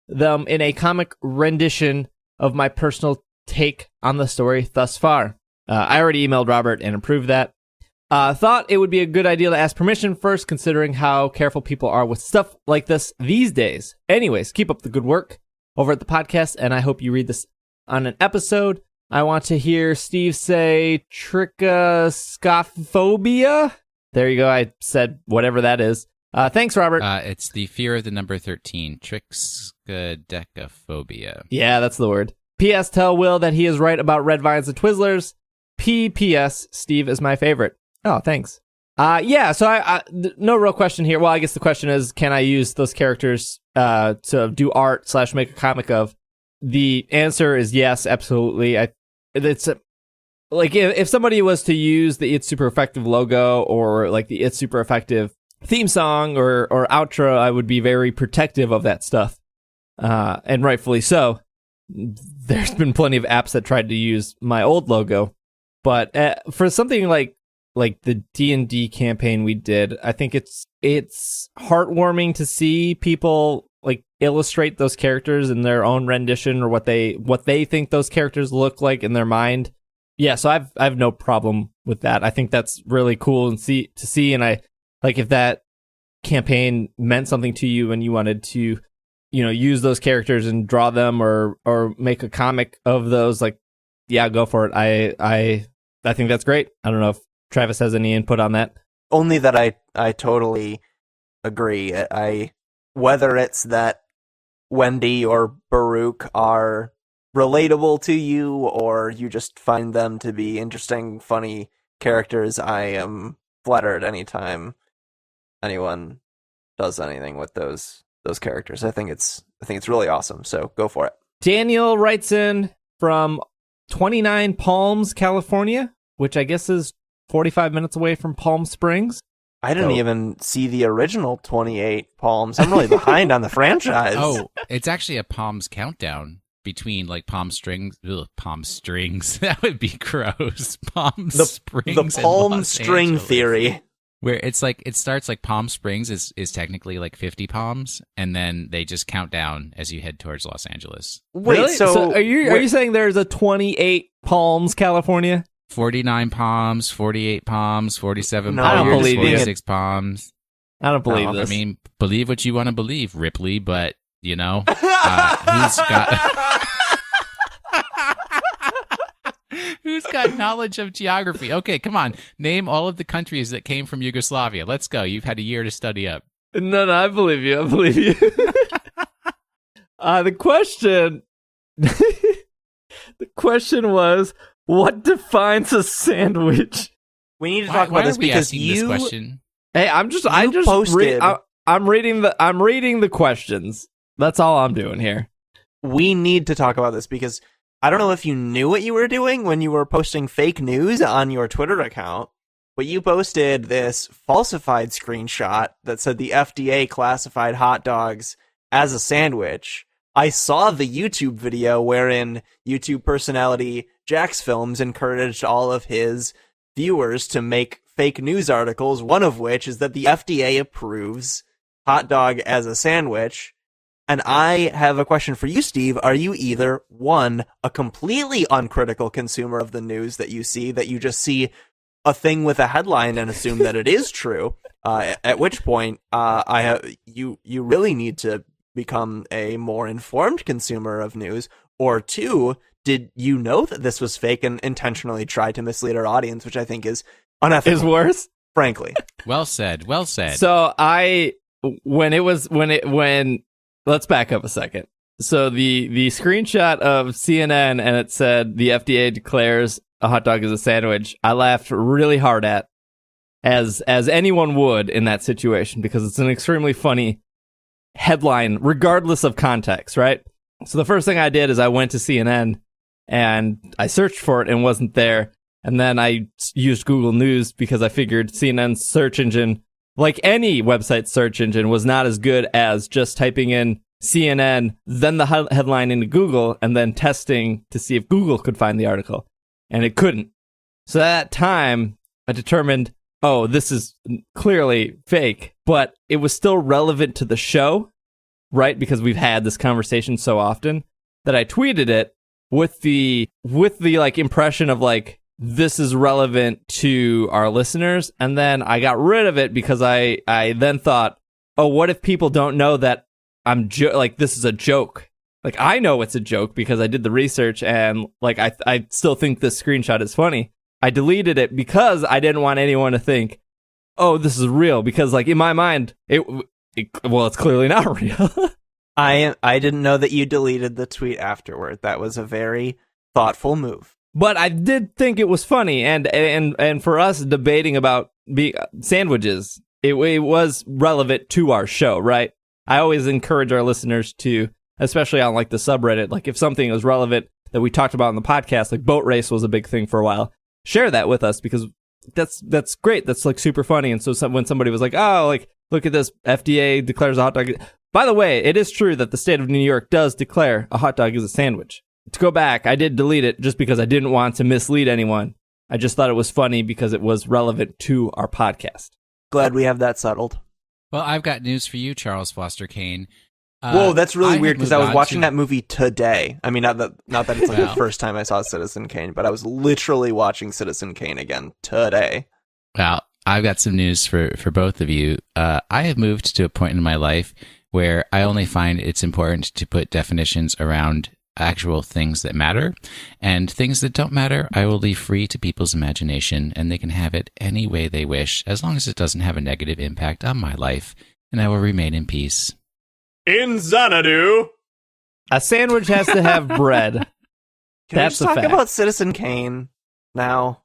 them in a comic rendition of my personal take on the story thus far? I already emailed Robert and approved that. Thought it would be a good idea to ask permission first, considering how careful people are with stuff like this these days. Anyways, keep up the good work over at the podcast, and I hope you read this on an episode. I want to hear Steve say trichoscophobia. There you go. I said whatever that is. Thanks, Robert. It's the fear of the number 13, trichoscodecaphobia. Yeah, that's the word. P.S. Tell Will that he is right about red vines and Twizzlers. P.P.S. Steve is my favorite. Oh, thanks. Yeah, so I no real question here. Well, I guess the question is, can I use those characters to do art / make a comic of? The answer is yes, absolutely. It's like if somebody was to use the It's Super Effective logo or like the It's Super Effective theme song or outro, I would be very protective of that stuff, and rightfully so. There's been plenty of apps that tried to use my old logo, but for something like like the D&D campaign we did. I think it's heartwarming to see people like illustrate those characters in their own rendition or what they think those characters look like in their mind. Yeah, so I have no problem with that. I think that's really cool and to see, and I like if that campaign meant something to you and you wanted to, use those characters and draw them or make a comic of those, like, yeah, go for it. I think that's great. I don't know if Travis has any input on that. Only that I totally agree. Whether it's that Wendy or Baruch are relatable to you or you just find them to be interesting, funny characters, I am flattered anytime anyone does anything with those characters. I think it's really awesome. So go for it. Daniel writes in from 29 Palms, California, which I guess is 45 minutes away from Palm Springs. I didn't even see the original 28 Palms. I'm really behind on the franchise. Oh, it's actually a Palms countdown between like Palm Springs. Palm Strings. That would be gross. Springs. The Palm String theory. Where it's like, it starts like Palm Springs is technically like 50 palms, and then they just count down as you head towards Los Angeles. Wait, really? So are you saying there's a 28 Palms, California? 49 palms, 48 palms, 47 palms, I don't believe 46 palms. I don't believe this. I mean, believe what you want to believe, Ripley, but, he's got... Who's got knowledge of geography? Okay, come on. Name all of the countries that came from Yugoslavia. Let's go. You've had a year to study up. No, I believe you. The question was, what defines a sandwich? We need to talk about this because this question? Hey, I'm reading the questions. That's all I'm doing here. We need to talk about this because I don't know if you knew what you were doing when you were posting fake news on your Twitter account, but you posted this falsified screenshot that said the FDA classified hot dogs as a sandwich. I saw the YouTube video wherein YouTube personality Jax Films encouraged all of his viewers to make fake news articles, one of which is that the FDA approves hot dog as a sandwich. And I have a question for you, Steve. Are you either, one, a completely uncritical consumer of the news that you see, that you just see a thing with a headline and assume that it is true, at which point you really need to become a more informed consumer of news, or two, did you know that this was fake and intentionally try to mislead our audience, which I think is unethical. Is worse? Frankly. Well said. So let's back up a second. So the screenshot of CNN and it said the FDA declares a hot dog as a sandwich, I laughed really hard at, as anyone would in that situation, because it's an extremely funny headline, regardless of context, right? So the first thing I did is I went to CNN and I searched for it and it wasn't there. And then I used Google News because I figured CNN's search engine, like any website search engine, was not as good as just typing in CNN, then the headline into Google, and then testing to see if Google could find the article. And it couldn't. So at that time, I determined, oh, this is clearly fake, but it was still relevant to the show, right? Because we've had this conversation so often that I tweeted it with the like impression of like, this is relevant to our listeners. And then I got rid of it because I then thought, oh, what if people don't know that I'm like, this is a joke? Like, I know it's a joke because I did the research and like, I still think this screenshot is funny. I deleted it because I didn't want anyone to think, oh, this is real, because like in my mind, it's clearly not real. I didn't know that you deleted the tweet afterward. That was a very thoughtful move. But I did think it was funny, and for us debating about sandwiches, it was relevant to our show, right? I always encourage our listeners to, especially on like the subreddit, like if something is relevant that we talked about in the podcast, like boat race was a big thing for a while, share that with us, because that's great. That's like super funny. And so when somebody was like, oh, like look at this, FDA declares a hot dog. By the way, it is true that the state of New York does declare a hot dog as a sandwich. To go back, I did delete it just because I didn't want to mislead anyone. I just thought it was funny because it was relevant to our podcast. Glad we have that settled. Well, I've got news for you, Charles Foster Kane. Whoa, that's really weird because I was watching to... that movie today. I mean, not that it's like the first time I saw Citizen Kane, but I was literally watching Citizen Kane again today. Well, I've got some news for both of you. I have moved to a point in my life where I only find it's important to put definitions around actual things that matter, and things that don't matter I will leave free to people's imagination, and they can have it any way they wish as long as it doesn't have a negative impact on my life, and I will remain in peace. In Xanadu, a sandwich has to have bread. Can we just talk about Citizen Kane now?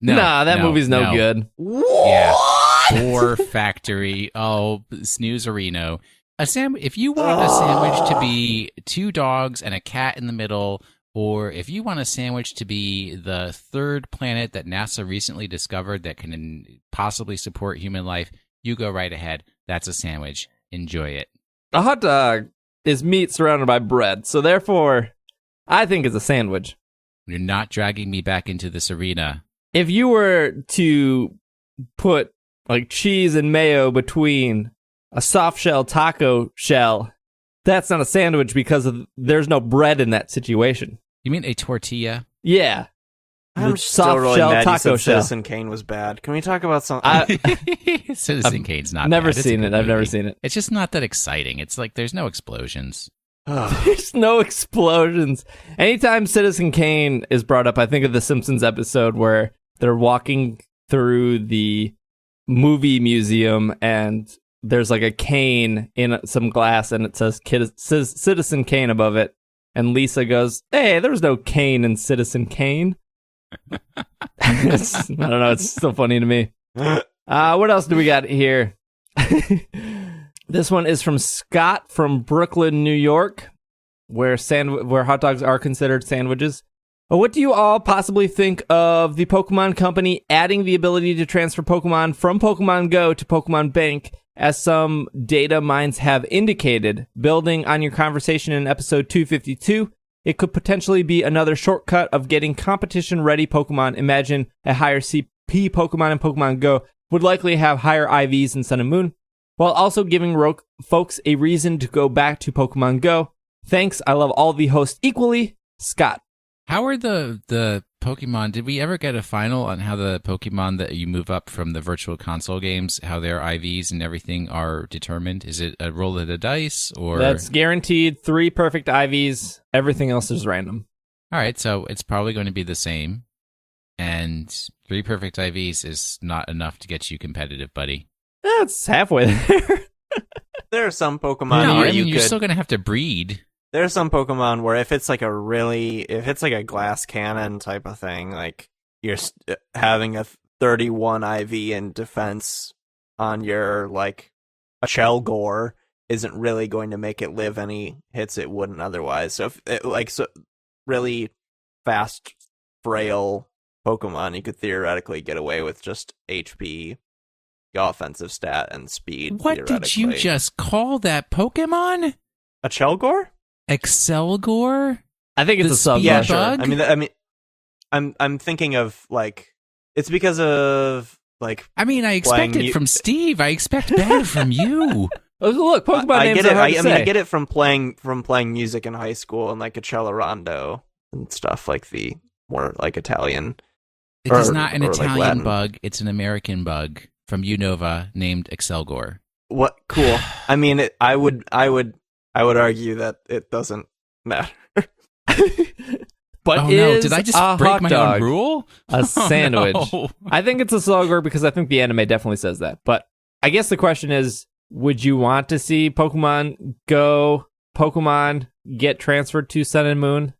That movie's no good. What? Yeah. Or Factory. Oh, snooze-a-reno. If you want a sandwich to be 2 dogs and a cat in the middle, or if you want a sandwich to be the 3rd planet that NASA recently discovered that can possibly support human life, you go right ahead. That's a sandwich. Enjoy it. A hot dog is meat surrounded by bread, so therefore, I think it's a sandwich. You're not dragging me back into this arena. If you were to put like cheese and mayo between a soft shell taco shell, that's not a sandwich because there's no bread in that situation. You mean a tortilla? Yeah. I'm still really mad you said Citizen Kane was bad. Can we talk about something? Citizen Kane's not never bad. seen it. I've never seen it. It's just not that exciting. It's like there's no explosions. There's no explosions. Anytime Citizen Kane is brought up, I think of the Simpsons episode where they're walking through the movie museum and there's like a cane in some glass and it says Citizen Kane above it. And Lisa goes, "Hey, there's no cane in Citizen Kane." I don't know. It's still funny to me. What else do we got here? This one is from Scott from Brooklyn, New York, where hot dogs are considered sandwiches. What do you all possibly think of the Pokemon Company adding the ability to transfer Pokemon from Pokemon Go to Pokemon Bank, as some data mines have indicated? Building on your conversation in episode 252, it could potentially be another shortcut of getting competition-ready Pokemon. Imagine a higher CP Pokemon in Pokemon Go would likely have higher IVs in Sun and Moon, while also giving folks a reason to go back to Pokemon Go. Thanks, I love all the hosts equally. Scott. How are the Pokemon? Did we ever get a final on how the Pokemon that you move up from the virtual console games, how their IVs and everything are determined? Is it a roll of the dice, or that's guaranteed 3 perfect IVs? Everything else is random. All right, so it's probably going to be the same. And 3 perfect IVs is not enough to get you competitive, buddy. That's halfway there. There are some Pokemon No, where I mean, you're could... still going to have to breed. There are some Pokemon where if it's like a glass cannon type of thing, like you're having a 31 IV in defense on your, like, a Shelgore isn't really going to make it live any hits it wouldn't otherwise. So if it, really fast, frail Pokemon, you could theoretically get away with just HP, offensive stat, and speed. What did you just call that Pokemon? A Shelgore? Excelgor? I think it's a sub. Yeah, bug? sure. I mean, I'm thinking of, like, it's because of, like. I mean, I expect it from Steve. I expect better from you. Look, Pokemon names are hard to say. I get it from playing music in high school and, like, a Rondo and stuff, like the more like Italian. It is not an Italian bug. It's an American bug from Unova named Excelgor. What? Cool. I mean, I would argue that it doesn't matter. But oh no! Did I just break my own rule? A sandwich. No. I think it's a Slugger because I think the anime definitely says that. But I guess the question is, would you want to see Pokemon get transferred to Sun and Moon?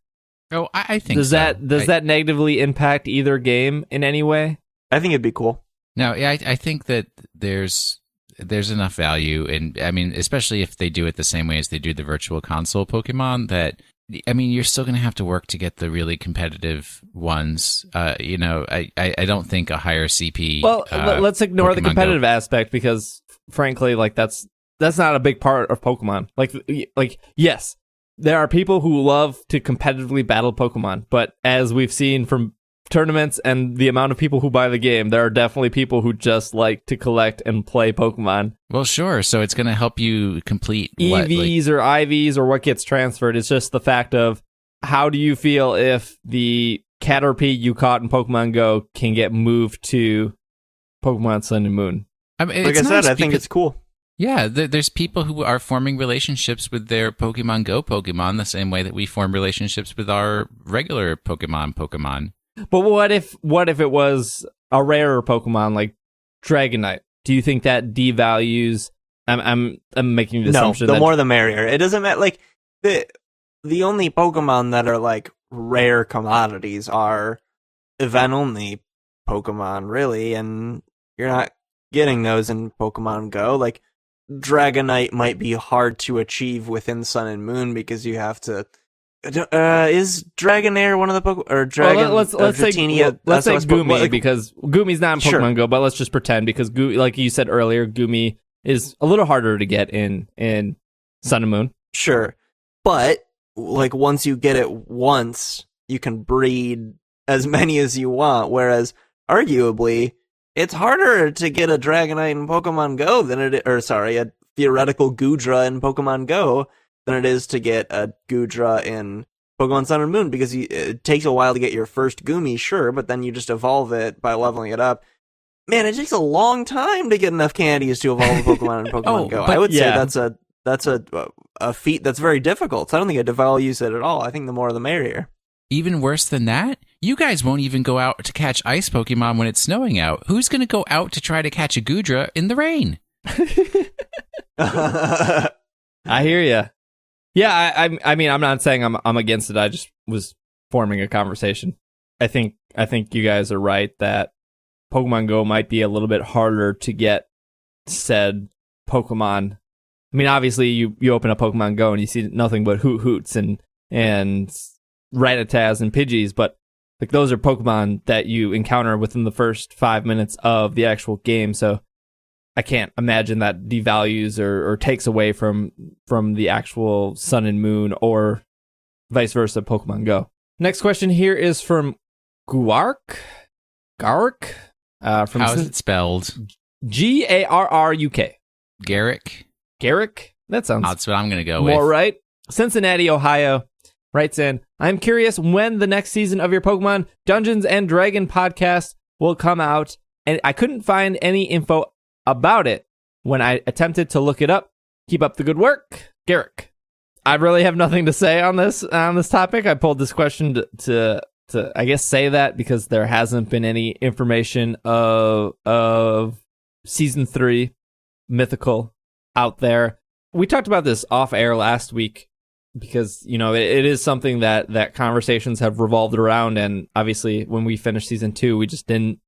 Oh, I think does that negatively impact either game in any way? I think it'd be cool. No, I think that there's enough value, and I mean, especially if they do it the same way as they do the Virtual Console Pokemon, that, I mean, you're still going to have to work to get the really competitive ones. I don't think a higher CP. Well, let's ignore Pokemon the competitive aspect because, frankly, like that's not a big part of Pokemon. Like there are people who love to competitively battle Pokemon, but as we've seen from tournaments and the amount of people who buy the game, there are definitely people who just like to collect and play Pokemon. Well, sure. So it's going to help you complete EVs or IVs or what gets transferred. It's just the fact of how do you feel if the Caterpie you caught in Pokemon Go can get moved to Pokemon Sun and Moon? I mean, like I said, I think it's cool. Yeah, there's people who are forming relationships with their Pokemon Go Pokemon the same way that we form relationships with our regular Pokemon. But what if it was a rarer Pokemon like Dragonite? Do you think that devalues? I'm making the assumption. No, the more the merrier. It doesn't matter. Like the only Pokemon that are like rare commodities are event only Pokemon, really, and you're not getting those in Pokemon Go. Like Dragonite might be hard to achieve within Sun and Moon because you have to. Is Dragonair one of the Pokemon or Dragon? Well, let's say Goomy because Goomy's not in Pokemon Go, but let's just pretend because like you said earlier, Goomy is a little harder to get in Sun and Moon. Sure, but like once you get it once, you can breed as many as you want. Whereas arguably, it's harder to get a Dragonite in Pokemon Go than a theoretical Goodra in Pokemon Go than it is to get a Goodra in Pokemon Sun and Moon, because it takes a while to get your first Goomy, sure, but then you just evolve it by leveling it up. Man, it takes a long time to get enough candies to evolve a Pokemon in Pokemon Go. I would say that's a feat that's very difficult. So I don't think it devalues it at all. I think the more the merrier. Even worse than that, you guys won't even go out to catch ice Pokemon when it's snowing out. Who's going to go out to try to catch a Goodra in the rain? I hear you. Yeah, I mean, I'm not saying I'm against it. I just was forming a conversation. I think you guys are right that Pokemon Go might be a little bit harder to get said Pokemon. I mean, obviously, you open up Pokemon Go and you see nothing but Hoots and Rattatas and Pidgeys, but like those are Pokemon that you encounter within the first 5 minutes of the actual game. So I can't imagine that devalues or takes away from the actual Sun and Moon or vice versa Pokemon Go. Next question here is from Gark. How is it spelled? Garruk. Garrick? That sounds. That's what I'm going to go with. More right. Cincinnati, Ohio writes in, I'm curious when the next season of your Pokemon Dungeons and Dragon podcast will come out, and I couldn't find any info about it when I attempted to look it up. Keep up the good work, Garrick. I really have nothing to say on this topic. I pulled this question to I guess say that because there hasn't been any information of season 3 Mythical out there. We talked about this off air last week because, you know, it is something that conversations have revolved around, and obviously when we finished season 2, we just didn't.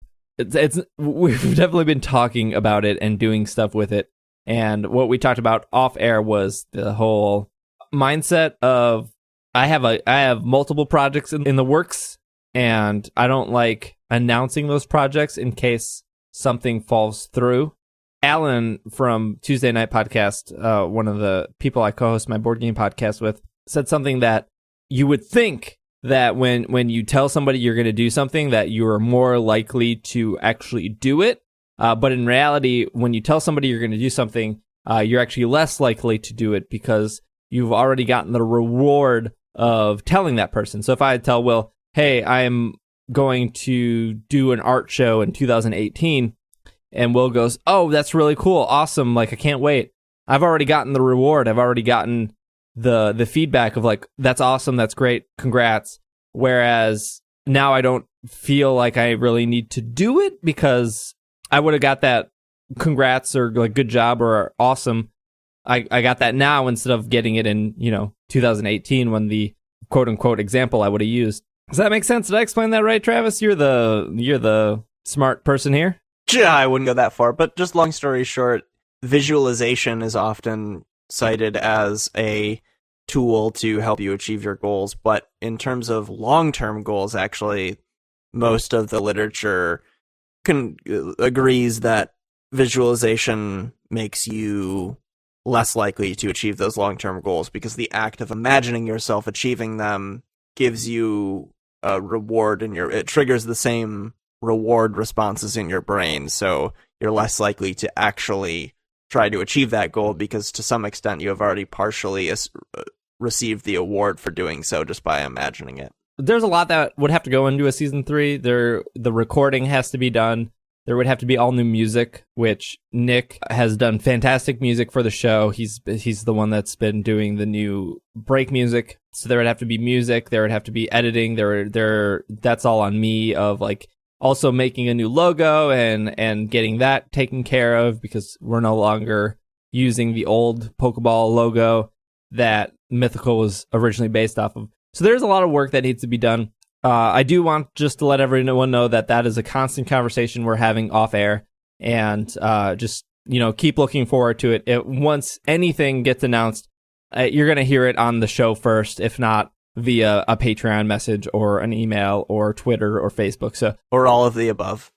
We've definitely been talking about it and doing stuff with it. And what we talked about off air was the whole mindset of I have multiple projects in the works, and I don't like announcing those projects in case something falls through. Alan from Tuesday Night Podcast, one of the people I co-host my board game podcast with, said something that you would think that when you tell somebody you're going to do something that you are more likely to actually do it. But in reality, when you tell somebody you're going to do something, you're actually less likely to do it because you've already gotten the reward of telling that person. So if I tell Will, hey, I'm going to do an art show in 2018, and Will goes, oh, that's really cool. Awesome. Like, I can't wait. I've already gotten the reward. I've already gotten the feedback of like, that's awesome. That's great. Congrats. Whereas now I don't feel like I really need to do it because I would have got that congrats or like good job or awesome. I got that now instead of getting it in, 2018 when the quote unquote example I would have used. Does that make sense? Did I explain that right, Travis? You're the smart person here. Yeah, I wouldn't go that far, but just long story short, visualization is often cited as a tool to help you achieve your goals. But in terms of long-term goals, actually, most of the literature agrees that visualization makes you less likely to achieve those long-term goals because the act of imagining yourself achieving them gives you a reward it triggers the same reward responses in your brain, so you're less likely to actually try to achieve that goal because to some extent you have already partially received the award for doing so just by imagining it. There's a lot that would have to go into a season 3. The recording has to be done. There would have to be all new music, which Nick has done fantastic music for the show. He's the one that's been doing the new break music. So there would have to be music. There would have to be editing. That's all on me of like also making a new logo and getting that taken care of because we're no longer using the old Pokeball logo that Mythical was originally based off of. So there's a lot of work that needs to be done. I do want just to let everyone know that is a constant conversation we're having off air, and just keep looking forward to it. Once anything gets announced, you're gonna hear it on the show first, if not via a Patreon message or an email or Twitter or Facebook. Or all of the above.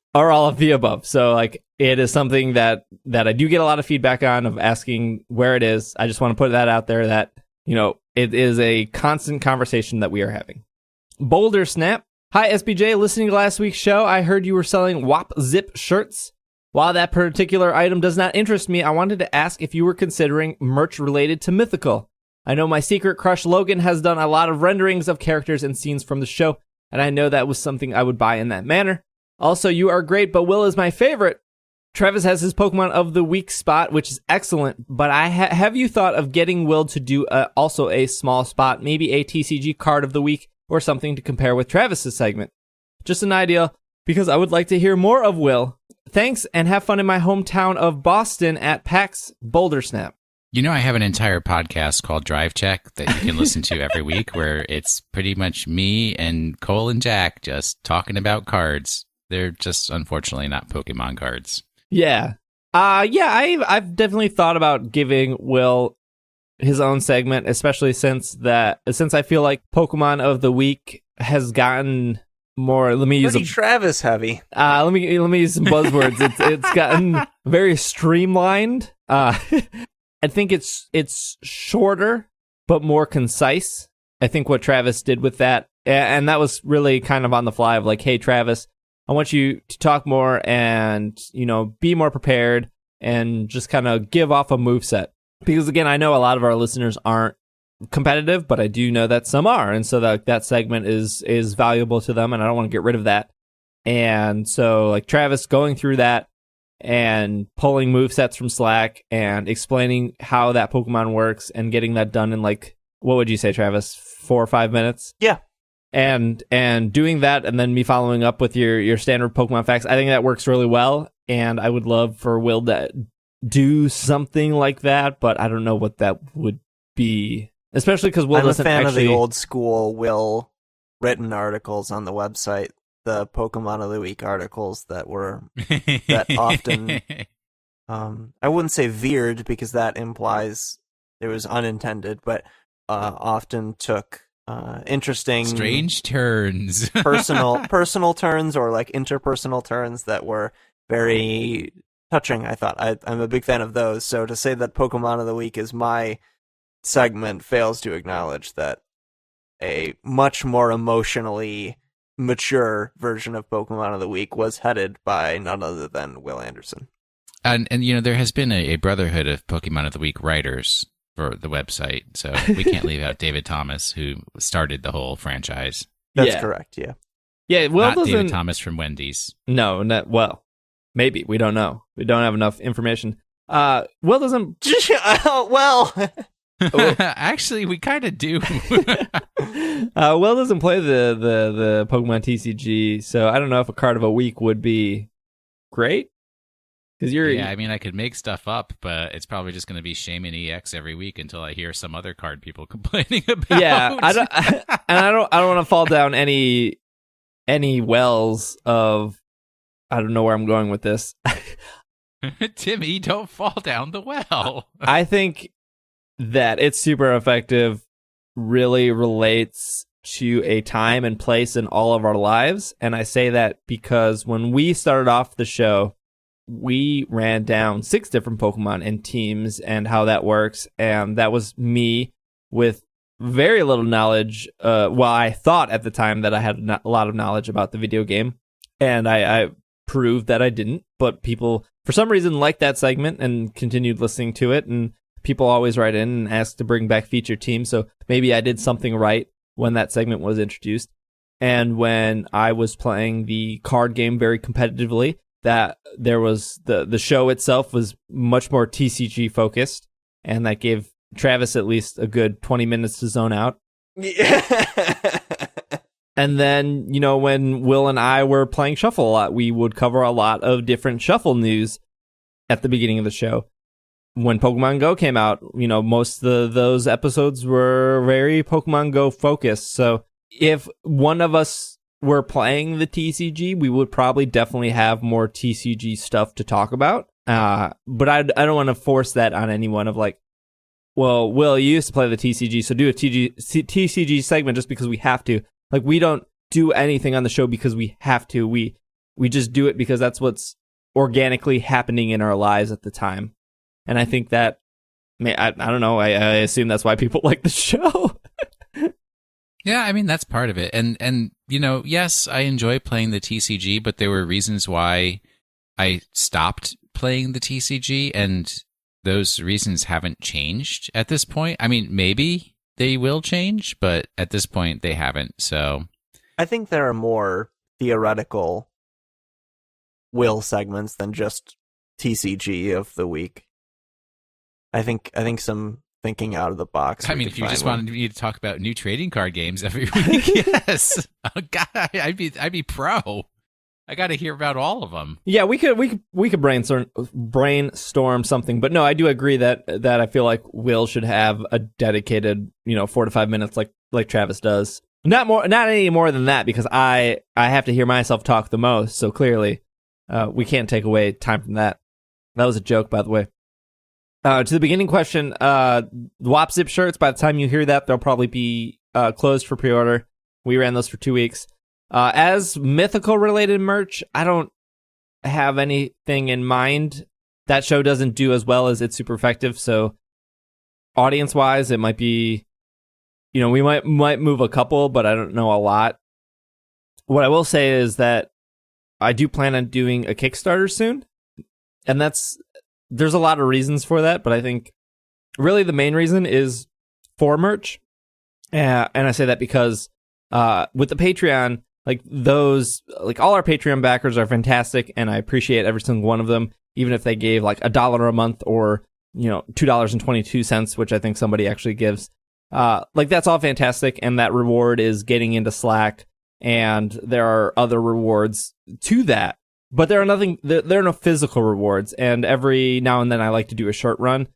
So like it is something that I do get a lot of feedback on of asking where it is. I just want to put that out there that it is a constant conversation that we are having. Boulder Snap. Hi, SBJ. Listening to last week's show, I heard you were selling WAP Zip shirts. While that particular item does not interest me, I wanted to ask if you were considering merch related to Mythical. I know my secret crush Logan has done a lot of renderings of characters and scenes from the show, and I know that was something I would buy in that manner. Also, you are great, but Will is my favorite. Travis has his Pokemon of the Week spot, which is excellent, but have you thought of getting Will to do also a small spot, maybe a TCG card of the week, or something to compare with Travis's segment? Just an idea, because I would like to hear more of Will. Thanks, and have fun in my hometown of Boston at PAX Boulder Snap. I have an entire podcast called Drive Check that you can listen to every week, where it's pretty much me and Cole and Jack just talking about cards. They're just unfortunately not Pokemon cards. Yeah. I've definitely thought about giving Will his own segment, especially since I feel like Pokemon of the Week has gotten more. Let me use Travis heavy. Let me use some buzzwords. It's gotten very streamlined. I think it's shorter but more concise. I think what Travis did with that, and that was really kind of on the fly of like, hey Travis, I want you to talk more and be more prepared and just kind of give off a moveset. Because again, I know a lot of our listeners aren't competitive, but I do know that some are, and so that segment is valuable to them, and I don't want to get rid of that. And so, like Travis going through that and pulling movesets from Slack and explaining how that Pokemon works and getting that done in like, what would you say, Travis, 4 or 5 minutes? Yeah. And doing that, and then me following up with your standard Pokemon facts, I think that works really well, and I would love for Will to do something like that, but I don't know what that would be, especially because Will doesn't I'm a fan actually... of the old school Will written articles on the website, the Pokemon of the Week articles that often I wouldn't say veered because that implies it was unintended, but often took interesting strange turns, personal turns or like interpersonal turns that were very touching. I thought I'm a big fan of those. So to say that Pokemon of the Week is my segment fails to acknowledge that a much more emotionally mature version of Pokemon of the Week was headed by none other than Will Anderson. And there has been a brotherhood of Pokemon of the Week writers for the website, so we can't leave out David Thomas, who started the whole franchise. That's correct, yeah. Yeah, Will not David Thomas from Wendy's. No, well, maybe. We don't know. We don't have enough information. Will doesn't... well... Actually, we kind of do. Will doesn't play the Pokemon TCG, so I don't know if a card of a week would be great. Yeah, I mean, I could make stuff up, but it's probably just going to be Shaman EX every week until I hear some other card people complaining about. Yeah, I don't want to fall down any wells of. I don't know where I'm going with this. Timmy, don't fall down the well. I think that it's super effective really relates to a time and place in all of our lives. And I say that because when we started off the show, we ran down 6 different Pokemon and teams and how that works. And that was me with very little knowledge. Well, I thought at the time that I had a lot of knowledge about the video game, and I proved that I didn't. But people, for some reason, liked that segment and continued listening to it, and people always write in and ask to bring back featured teams, so maybe I did something right when that segment was introduced. And when I was playing the card game very competitively, that there was the show itself was much more TCG focused, and that gave Travis at least a good 20 minutes to zone out. And then, when Will and I were playing Shuffle a lot, we would cover a lot of different Shuffle news at the beginning of the show. When Pokemon Go came out, most of those episodes were very Pokemon Go focused. So if one of us were playing the TCG, we would probably definitely have more TCG stuff to talk about. But I don't want to force that on anyone of like, well, Will, you used to play the TCG, so do a TCG segment just because we have to. Like, we don't do anything on the show because we have to. We just do it because that's what's organically happening in our lives at the time. And I think that, I don't know, I assume that's why people like the show. Yeah, I mean, that's part of it. And yes, I enjoy playing the TCG, but there were reasons why I stopped playing the TCG, and those reasons haven't changed at this point. I mean, maybe they will change, but at this point they haven't, so. I think there are more theoretical Will segments than just TCG of the week. I think some thinking out of the box. I mean, if you just wanted me to talk about new trading card games every week, yes. Oh God, I'd be pro. I got to hear about all of them. Yeah, we could brainstorm something, but no, I do agree that I feel like Will should have a dedicated 4 to 5 minutes like Travis does. Not any more than that, because I have to hear myself talk the most. So clearly, we can't take away time from that. That was a joke, by the way. To the beginning question, WAP Zip shirts, by the time you hear that, they'll probably be closed for pre-order. We ran those for 2 weeks. As mythical-related merch, I don't have anything in mind. That show doesn't do as well as It's Super Effective, so audience-wise, it might be, we might move a couple, but I don't know a lot. What I will say is that I do plan on doing a Kickstarter soon, and there's a lot of reasons for that, but I think really the main reason is for merch. And I say that because with the Patreon, all our Patreon backers are fantastic, and I appreciate every single one of them, even if they gave like $1 a month or $2.22, which I think somebody actually gives. That's all fantastic, and that reward is getting into Slack, and there are other rewards to that. But there are no physical rewards, and every now and then I like to do a shirt run,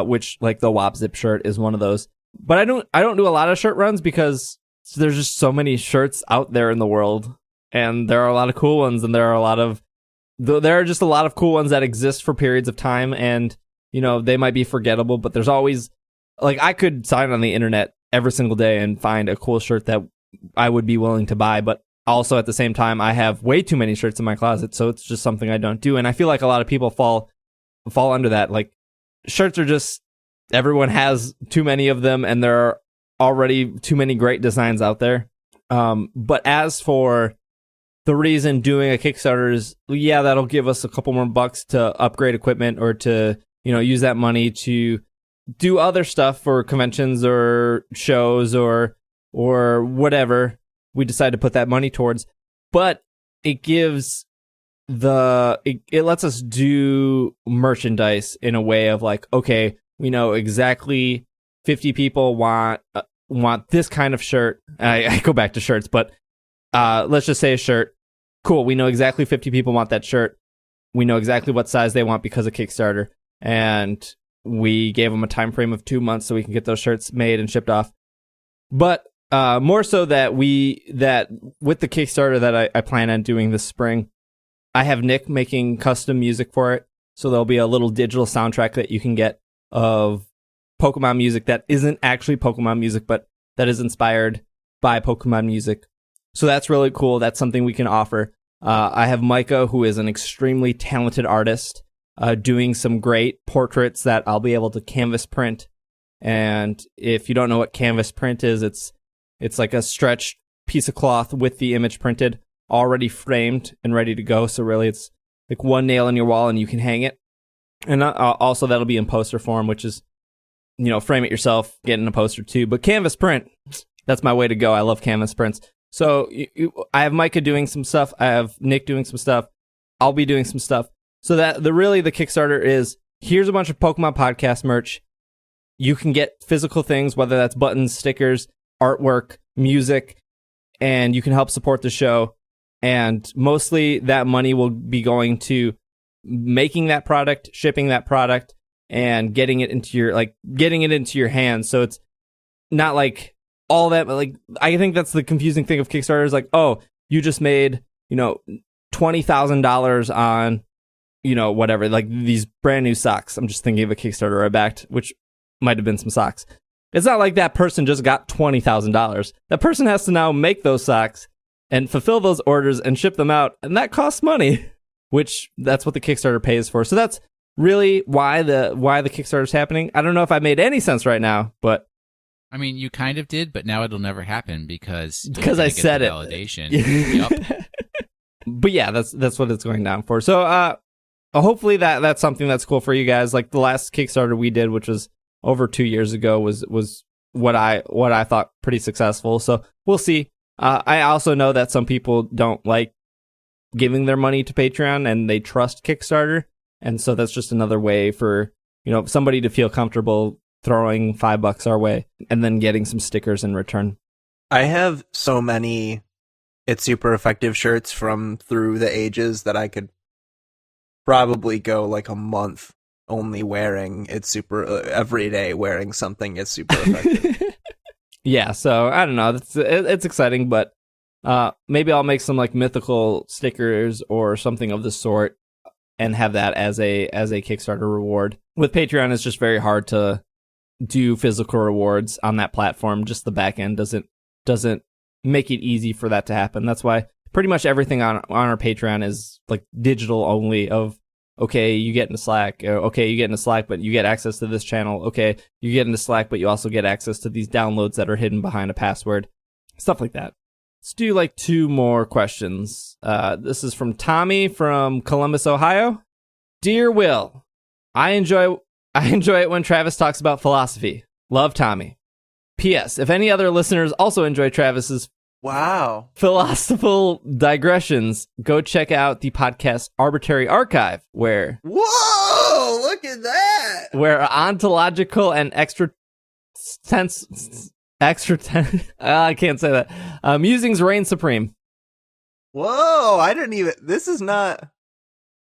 which like the WAP Zip shirt is one of those. But I don't do a lot of shirt runs because there's just so many shirts out there in the world, and there are a lot of cool ones, and there are just a lot of cool ones that exist for periods of time, and they might be forgettable, but there's always I could sign on the internet every single day and find a cool shirt that I would be willing to buy, but also, at the same time, I have way too many shirts in my closet, so it's just something I don't do. And I feel like a lot of people fall under that. Like, shirts are just, everyone has too many of them, and there are already too many great designs out there. But as for the reason doing a Kickstarter is, yeah, that'll give us a couple more bucks to upgrade equipment or to, use that money to do other stuff for conventions or shows or whatever we decide to put that money towards. But it gives it lets us do merchandise in a way of like, okay, we know exactly 50 people want this kind of shirt. I go back to shirts, but let's just say a shirt. Cool, we know exactly 50 people want that shirt. We know exactly what size they want because of Kickstarter, and we gave them a time frame of 2 months so we can get those shirts made and shipped off. But more so that with the Kickstarter that I plan on doing this spring, I have Nick making custom music for it. So there'll be a little digital soundtrack that you can get of Pokemon music that isn't actually Pokemon music, but that is inspired by Pokemon music. So that's really cool. That's something we can offer. I have Micah, who is an extremely talented artist, doing some great portraits that I'll be able to canvas print And if you don't know what canvas print is, it's like a stretched piece of cloth with the image printed, already framed and ready to go. So really, it's like one nail in your wall and you can hang it. And also that'll be in poster form, which is, frame it yourself, get in a poster too. But canvas print, that's my way to go. I love canvas prints. So I have Micah doing some stuff. I have Nick doing some stuff. I'll be doing some stuff. So that the Kickstarter is, here's a bunch of Pokemon podcast merch. You can get physical things, whether that's buttons, stickers, artwork, music, and you can help support the show. And mostly that money will be going to making that product, shipping that product, and getting it into your hands. So it's not like all that, but like, I think that's the confusing thing of Kickstarter is like, oh, you just made, $20,000 on, whatever, like these brand new socks. I'm just thinking of a Kickstarter I backed, which might have been some socks. It's not like that person just got $20,000. That person has to now make those socks and fulfill those orders and ship them out. And that costs money, which that's what the Kickstarter pays for. So that's really why the Kickstarter is happening. I don't know if I made any sense right now, but I mean, you kind of did, but now it'll never happen because I said it. Validation. Yep. But yeah, that's what it's going down for. So hopefully that's something that's cool for you guys. Like the last Kickstarter we did, which was over 2 years ago, was what I thought pretty successful. So we'll see. I also know that some people don't like giving their money to Patreon and they trust Kickstarter. And so that's just another way for, somebody to feel comfortable throwing $5 our way and then getting some stickers in return. I have so many It's Super Effective shirts from through the ages that I could probably go like a month only wearing It's Super every day wearing something It's Super Effective. Yeah, so I don't know. It's exciting, but maybe I'll make some like mythical stickers or something of the sort and have that as a Kickstarter reward. With Patreon, it's just very hard to do physical rewards on that platform. Just the back end doesn't make it easy for that to happen. That's why pretty much everything on our Patreon is like digital only. Of okay, you get into Slack. Okay, you get into Slack, but you get access to this channel. Okay, you get into Slack, but you also get access to these downloads that are hidden behind a password. Stuff like that. Let's do like 2 more questions. This is from Tommy from Columbus, Ohio. Dear Will, I enjoy it when Travis talks about philosophy. Love, Tommy. P.S. If any other listeners also enjoy Travis's philosophical digressions, go check out the podcast Arbitrary Archive, where look at that! Where ontological and I can't say that. Musings reign supreme. Whoa, I didn't even... This is not...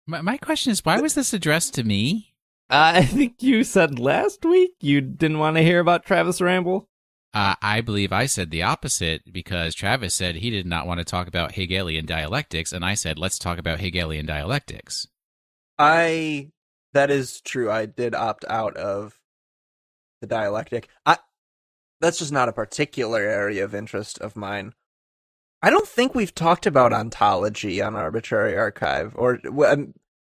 My question is, why was this addressed to me? I think you said last week you didn't want to hear about Travis Ramble. I believe I said the opposite because Travis said he did not want to talk about Hegelian dialectics, and I said, let's talk about Hegelian dialectics. That is true. I did opt out of the dialectic. That's just not a particular area of interest of mine. I don't think we've talked about ontology on Arbitrary Archive,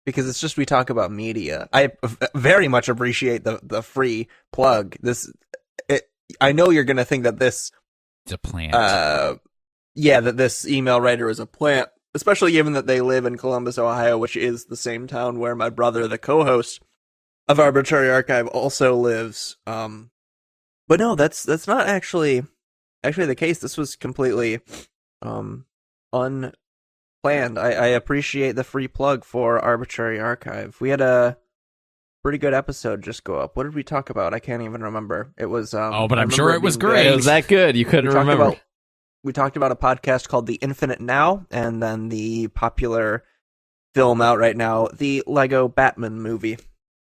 because it's just we talk about media. I very much appreciate the free plug. I know you're going to think that this... It's a plant. That this email writer is a plant, especially given that they live in Columbus, Ohio, which is the same town where my brother, the co-host of Arbitrary Archive, also lives. But no, that's not actually the case. This was completely unplanned. I appreciate the free plug for Arbitrary Archive. We had a pretty good episode just go up. What did we talk about? I can't even remember. It was but I'm sure it was great. It was that good. You couldn't remember. We talked about a podcast called The Infinite Now, and then the popular film out right now, the Lego Batman movie.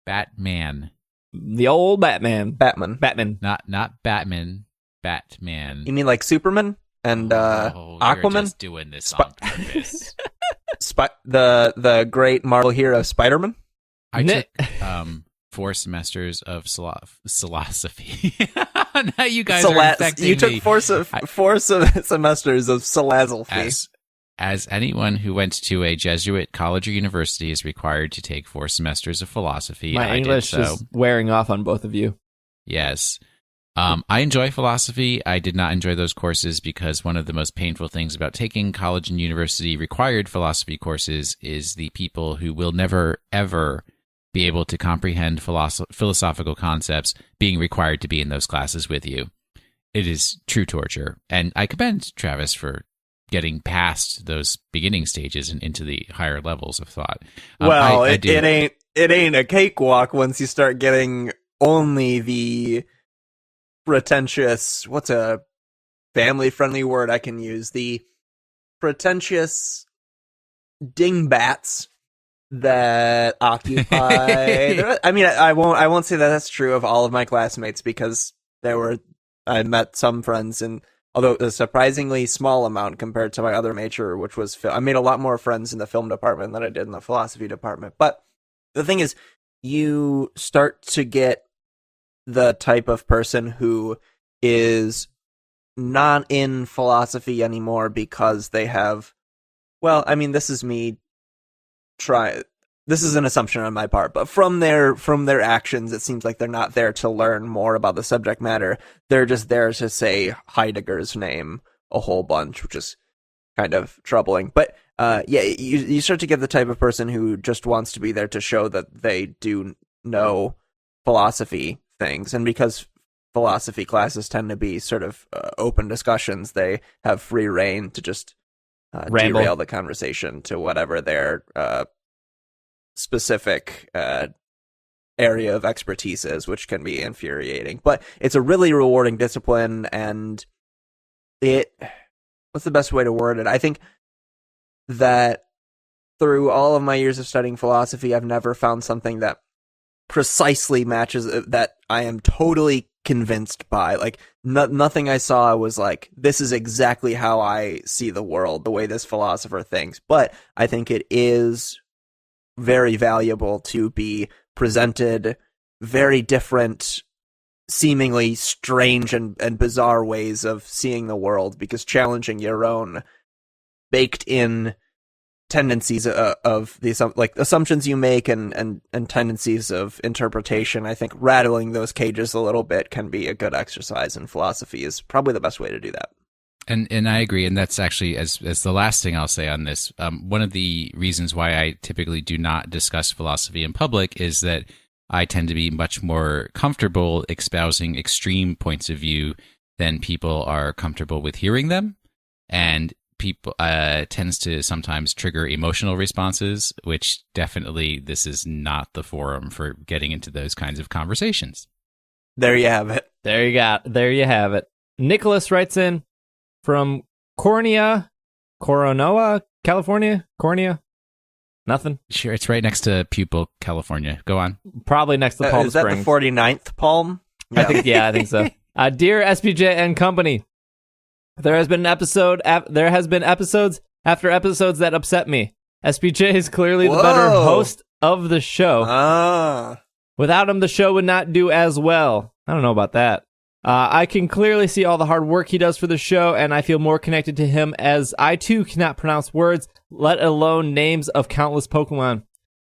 Batman. The old Batman. Batman. Not Batman. Batman. You mean like Superman and Aquaman? You're just doing this on purpose. The great Marvel hero Spider-Man? I took 4 semesters of philosophy. Now you guys are infecting me. You took 4 semesters of philosophy. As anyone who went to a Jesuit college or university is required to take 4 semesters of philosophy, My English is wearing off on both of you. Yes. I enjoy philosophy. I did not enjoy those courses because one of the most painful things about taking college and university required philosophy courses is the people who will never, ever be able to comprehend philosophical concepts being required to be in those classes with you. It is true torture. And I commend Travis for getting past those beginning stages and into the higher levels of thought. Well, it ain't a cakewalk once you start getting only the pretentious, what's a family-friendly word I can use? The pretentious dingbats that occupy. I mean, I won't say that that's true of all of my classmates, because I met some friends, and although a surprisingly small amount compared to my other major, which was film, I made a lot more friends in the film department than I did in the philosophy department. But the thing is, you start to get the type of person who is not in philosophy anymore because they have, well, I mean, this is an assumption on my part, but from their actions, it seems like they're not there to learn more about the subject matter. They're just there to say Heidegger's name a whole bunch, which is kind of troubling. But you start to get the type of person who just wants to be there to show that they do know philosophy things, and because philosophy classes tend to be sort of open discussions, they have free reign to just derail the conversation to whatever their specific area of expertise is, which can be infuriating. But it's a really rewarding discipline, and what's the best way to word it? I think that through all of my years of studying philosophy, I've never found something that precisely matches that I am totally convinced by. Like, nothing I saw was like, this is exactly how I see the world, the way this philosopher thinks. But I think it is very valuable to be presented very different, seemingly strange and bizarre ways of seeing the world, because challenging your own baked in tendencies of the assumptions you make and tendencies of interpretation, I think rattling those cages a little bit can be a good exercise, and philosophy is probably the best way to do that. And I agree, and that's actually, as the last thing I'll say on this, one of the reasons why I typically do not discuss philosophy in public is that I tend to be much more comfortable espousing extreme points of view than people are comfortable with hearing them, and people tends to sometimes trigger emotional responses, which definitely this is not the forum for getting into those kinds of conversations. There you have it. There you have it. Nicholas writes in from Coronoa, California. Cornea? Nothing? Sure, it's right next to Pupil, California. Go on. Probably next to Palm Springs. Is that the 49th Palm? Yeah. I think so. Dear SPJ and company, there has been episodes after episodes that upset me. SPJ is clearly the better host of the show. Without him, the show would not do as well. I don't know about that. I can clearly see all the hard work he does for the show, and I feel more connected to him, as I too cannot pronounce words, let alone names of countless Pokemon.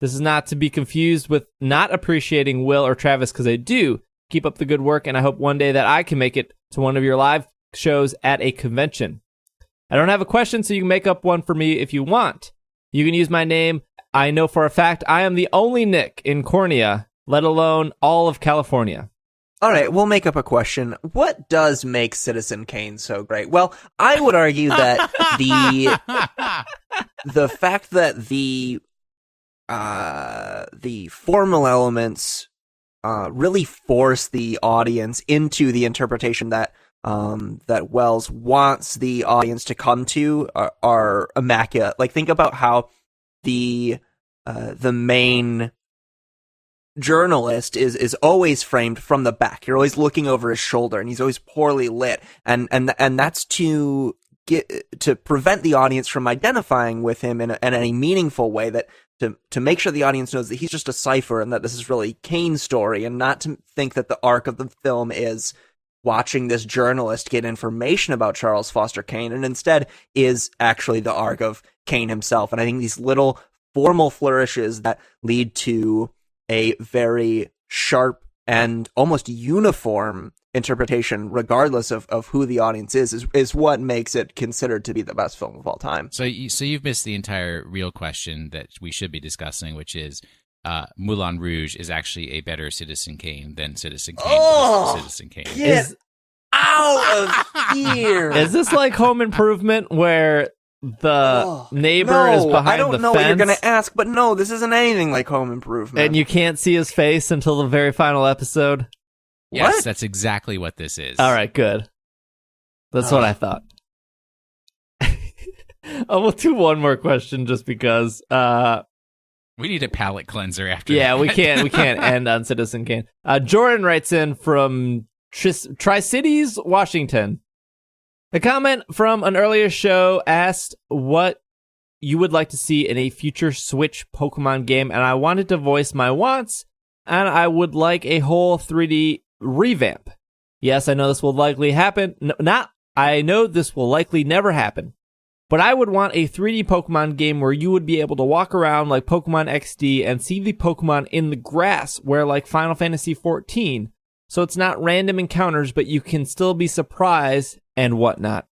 This is not to be confused with not appreciating Will or Travis, because I do. Keep up the good work, and I hope one day that I can make it to one of your live shows at a convention. I don't have a question, so you can make up one for me if you want. You can use my name. I know for a fact I am the only Nick in Cornea, let alone all of California. All right, we'll make up a question. What does make Citizen Kane so great? Well, I would argue that the fact that the formal elements really force the audience into the interpretation that Wells wants the audience to come to are immaculate. Like, think about how the main journalist is always framed from the back. You're always looking over his shoulder, and he's always poorly lit, and that's to prevent the audience from identifying with him in any meaningful way, that to make sure the audience knows that he's just a cipher and that this is really Kane's story, and not to think that the arc of the film is watching this journalist get information about Charles Foster Kane, and instead is actually the arc of Kane himself. And I think these little formal flourishes that lead to a very sharp and almost uniform interpretation, regardless of who the audience is what makes it considered to be the best film of all time. So you've missed the entire real question that we should be discussing, which is Moulin Rouge is actually a better Citizen Kane than Citizen Kane was Citizen Kane. Get out of here! Is this like Home Improvement where the neighbor is behind the fence? I don't know what you're going to ask, but no, this isn't anything like Home Improvement. And you can't see his face until the very final episode? Yes, What? that's exactly what this is. All right, good. That's what I thought. We'll do one more question just because. We need a palate cleanser after Yeah, that. we can't end on Citizen Kane. Jordan writes in from Tri-Cities, Washington. A comment from an earlier show asked what you would like to see in a future Switch Pokemon game, and I wanted to voice my wants, and I would like a whole 3D revamp. Yes, I know this will likely happen. I know this will likely never happen. But I would want a 3D Pokemon game where you would be able to walk around like Pokemon XD and see the Pokemon in the grass, where like Final Fantasy XIV. So it's not random encounters, but you can still be surprised and whatnot.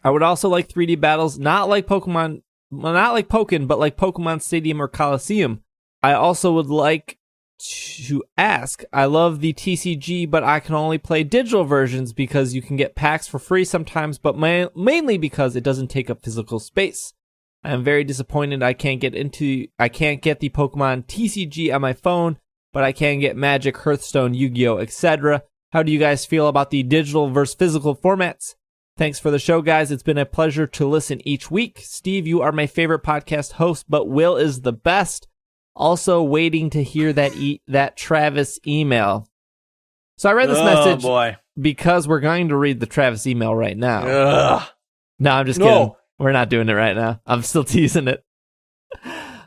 I would also like 3D battles, not like Pokémon, but like Pokemon Stadium or Coliseum. I also would like to ask, I love the TCG, but I can only play digital versions because you can get packs for free sometimes, but mainly because it doesn't take up physical space. I am very disappointed I can't get the Pokemon TCG on my phone, but I can get Magic, Hearthstone, Yu-Gi-Oh, etc. How do you guys feel about the digital versus physical formats? Thanks for the show, guys. It's been a pleasure to listen each week. Steve, you are my favorite podcast host, but Will is the best. Also waiting to hear that Travis email. So I read this message because we're going to read the Travis email right now. No, I'm just kidding. We're not doing it right now. I'm still teasing it.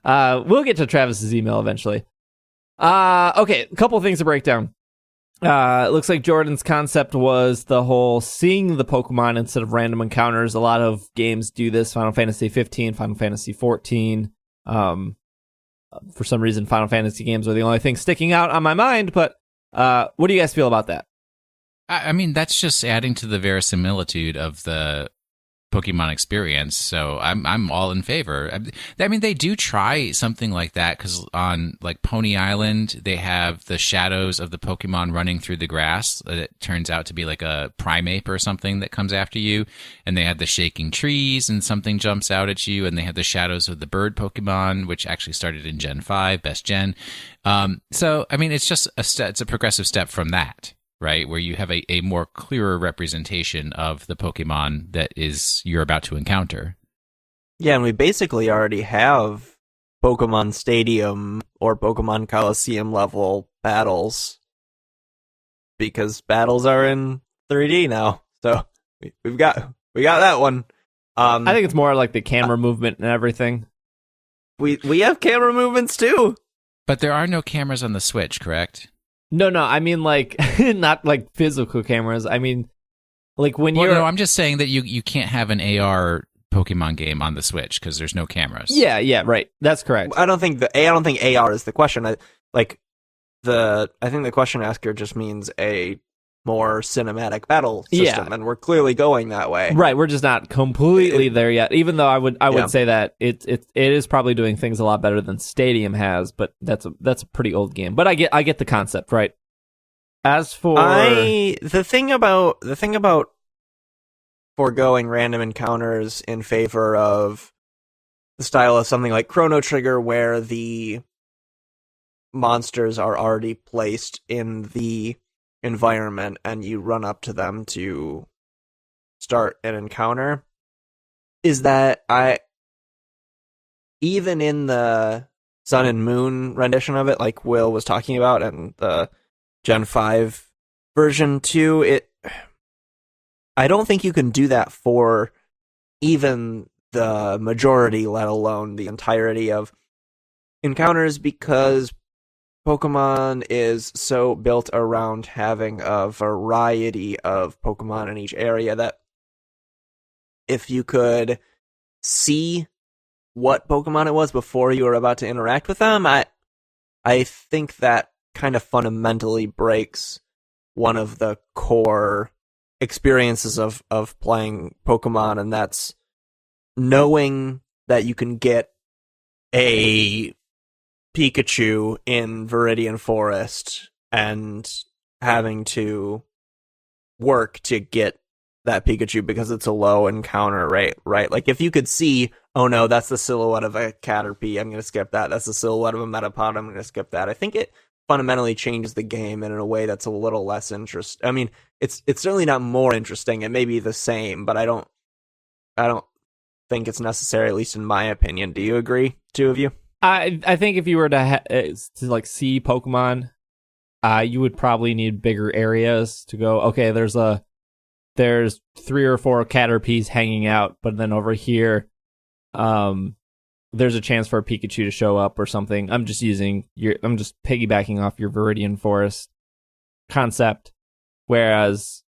We'll get to Travis's email eventually. Okay, a couple of things to break down. It looks like Jordan's concept was the whole seeing the Pokemon instead of random encounters. A lot of games do this. Final Fantasy 15, Final Fantasy 14. For some reason, Final Fantasy games are the only thing sticking out on my mind, but what do you guys feel about that? I mean, that's just adding to the verisimilitude of the Pokemon experience, so I'm all in favor. I mean, they do try something like that, because on like Pony Island, they have the shadows of the Pokemon running through the grass. It turns out to be like a Primeape or something that comes after you, and they have the shaking trees, and something jumps out at you, and they have the shadows of the bird Pokemon, which actually started in Gen 5, best gen. So, I mean, it's just it's a progressive step from that. Right, where you have a more clearer representation of the Pokemon that is you're about to encounter. Yeah, and we basically already have Pokemon Stadium or Pokemon Coliseum level battles, because battles are in 3D now. So we got that one. I think it's more like the camera movement and everything. We have camera movements too, but there are no cameras on the Switch, correct? No, I mean, like, not like physical cameras. I mean, like when you're... No, I'm just saying that you can't have an AR Pokemon game on the Switch because there's no cameras. Yeah, right. That's correct. I don't think AR is the question. I think the question asker just means a more cinematic battle system, and we're clearly going that way. Right, we're just not completely there yet. Even though I would say that it is probably doing things a lot better than Stadium has, but that's a pretty old game. But I get the concept, right? As for the thing about foregoing random encounters in favor of the style of something like Chrono Trigger, where the monsters are already placed in the environment and you run up to them to start an encounter, is that even in the Sun and Moon rendition of it, like Will was talking about, and the Gen 5 version 2, I don't think you can do that for even the majority, let alone the entirety of encounters, because Pokemon is so built around having a variety of Pokemon in each area that if you could see what Pokemon it was before you were about to interact with them, I think that kind of fundamentally breaks one of the core experiences of playing Pokemon, and that's knowing that you can get a Pikachu in Viridian Forest and having to work to get that Pikachu because it's a low encounter rate, right? Like, if you could see, oh no, that's the silhouette of a Caterpie, I'm going to skip that. That's the silhouette of a Metapod, I'm going to skip that. I think it fundamentally changes the game in a way that's a little less interesting. I mean, it's certainly not more interesting. It may be the same, but I don't think it's necessary, at least in my opinion. Do you agree, two of you? I think if you were to like see Pokemon, you would probably need bigger areas to go. Okay, there's 3 or 4 Caterpies hanging out, but then over here, there's a chance for a Pikachu to show up or something. I'm just piggybacking off your Viridian Forest concept, whereas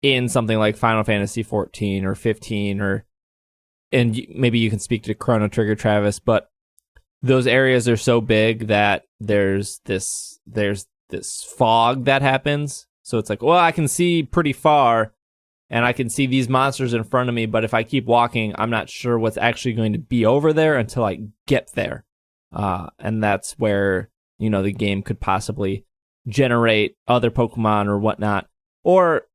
in something like Final Fantasy 14 or 15 and maybe you can speak to Chrono Trigger, Travis, but those areas are so big that there's this fog that happens. So it's like, well, I can see pretty far and I can see these monsters in front of me, but if I keep walking, I'm not sure what's actually going to be over there until I get there. And that's where, the game could possibly generate other Pokemon or whatnot. Or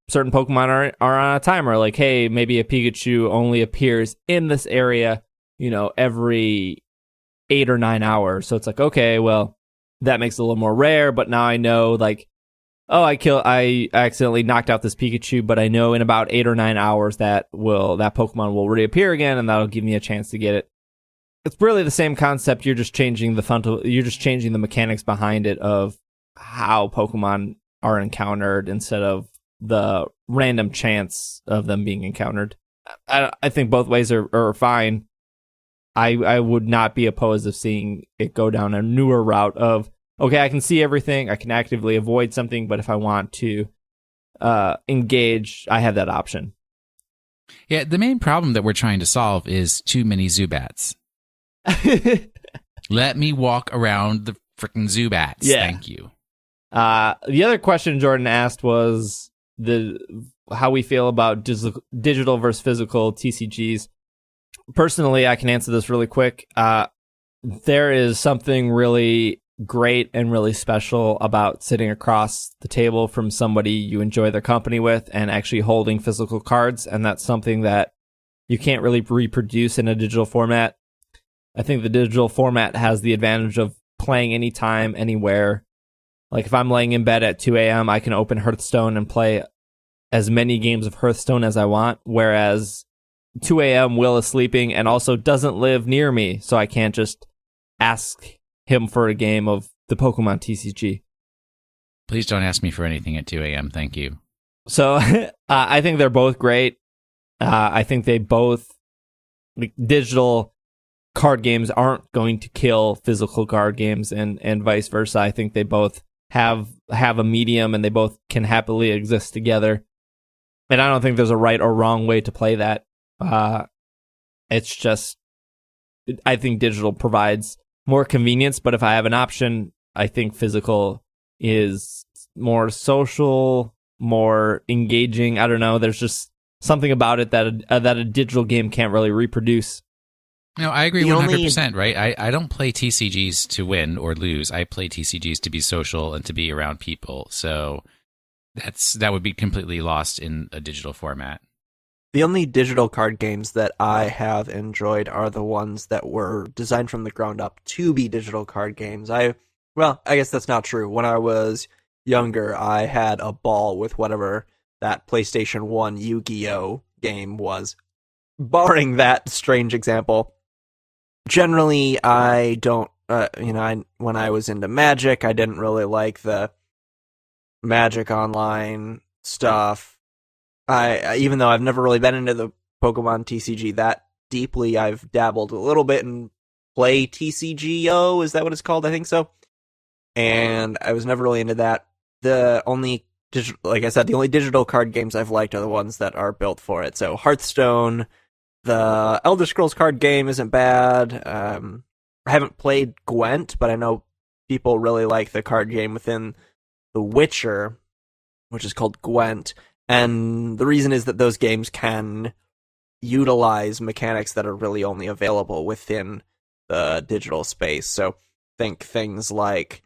certain Pokemon are on a timer, like, hey, maybe a Pikachu only appears in this area, every 8 or 9 hours. So it's like, okay, well, that makes it a little more rare, but now I know, like, oh, I accidentally knocked out this Pikachu, but I know in about 8 or 9 hours that Pokemon will reappear again, and that'll give me a chance to get it. It's really the same concept. You're just changing the mechanics behind it of how Pokemon are encountered instead of the random chance of them being encountered. I think both ways are fine. I would not be opposed of seeing it go down a newer route of, okay, I can see everything, I can actively avoid something, but if I want to engage, I have that option. Yeah, the main problem that we're trying to solve is too many Zubats. Let me walk around the freaking Zubats. Yeah. Thank you. The other question Jordan asked was how we feel about digital versus physical TCGs. Personally, I can answer this really quick. There is something really great and really special about sitting across the table from somebody you enjoy their company with and actually holding physical cards, and that's something that you can't really reproduce in a digital format. I think the digital format has the advantage of playing anytime, anywhere. Like, if I'm laying in bed at 2 a.m., I can open Hearthstone and play as many games of Hearthstone as I want, whereas 2 a.m. Will is sleeping and also doesn't live near me, so I can't just ask him for a game of the Pokemon TCG. Please don't ask me for anything at 2 a.m. Thank you. So I think they're both great. I think they both, digital card games aren't going to kill physical card games, and vice versa. I think they both have a medium, and they both can happily exist together. And I don't think there's a right or wrong way to play that. It's just, I think digital provides more convenience, but if I have an option, I think physical is more social, more engaging. I don't know. There's just something about it that a digital game can't really reproduce. No, I agree 100%, right? I don't play TCGs to win or lose. I play TCGs to be social and to be around people. So that would be completely lost in a digital format. The only digital card games that I have enjoyed are the ones that were designed from the ground up to be digital card games. I guess that's not true. When I was younger, I had a ball with whatever that PlayStation 1 Yu-Gi-Oh! Game was. Barring that strange example, generally I don't, when I was into Magic, I didn't really like the Magic Online stuff. Even though I've never really been into the Pokemon TCG that deeply, I've dabbled a little bit in Play TCGO, is that what it's called? I think so. And I was never really into that. The only digital card games I've liked are the ones that are built for it. So Hearthstone, the Elder Scrolls card game isn't bad. I haven't played Gwent, but I know people really like the card game within The Witcher, which is called Gwent. And the reason is that those games can utilize mechanics that are really only available within the digital space. So think things like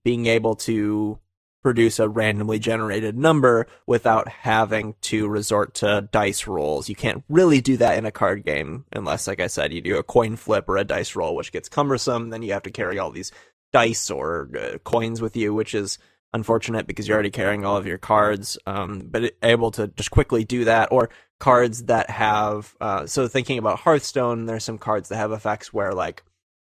being able to produce a randomly generated number without having to resort to dice rolls. You can't really do that in a card game unless, like I said, you do a coin flip or a dice roll, which gets cumbersome. Then you have to carry all these dice or coins with you, which is unfortunate because you're already carrying all of your cards. But able to just quickly do that, or cards that have so thinking about Hearthstone, there's some cards that have effects where like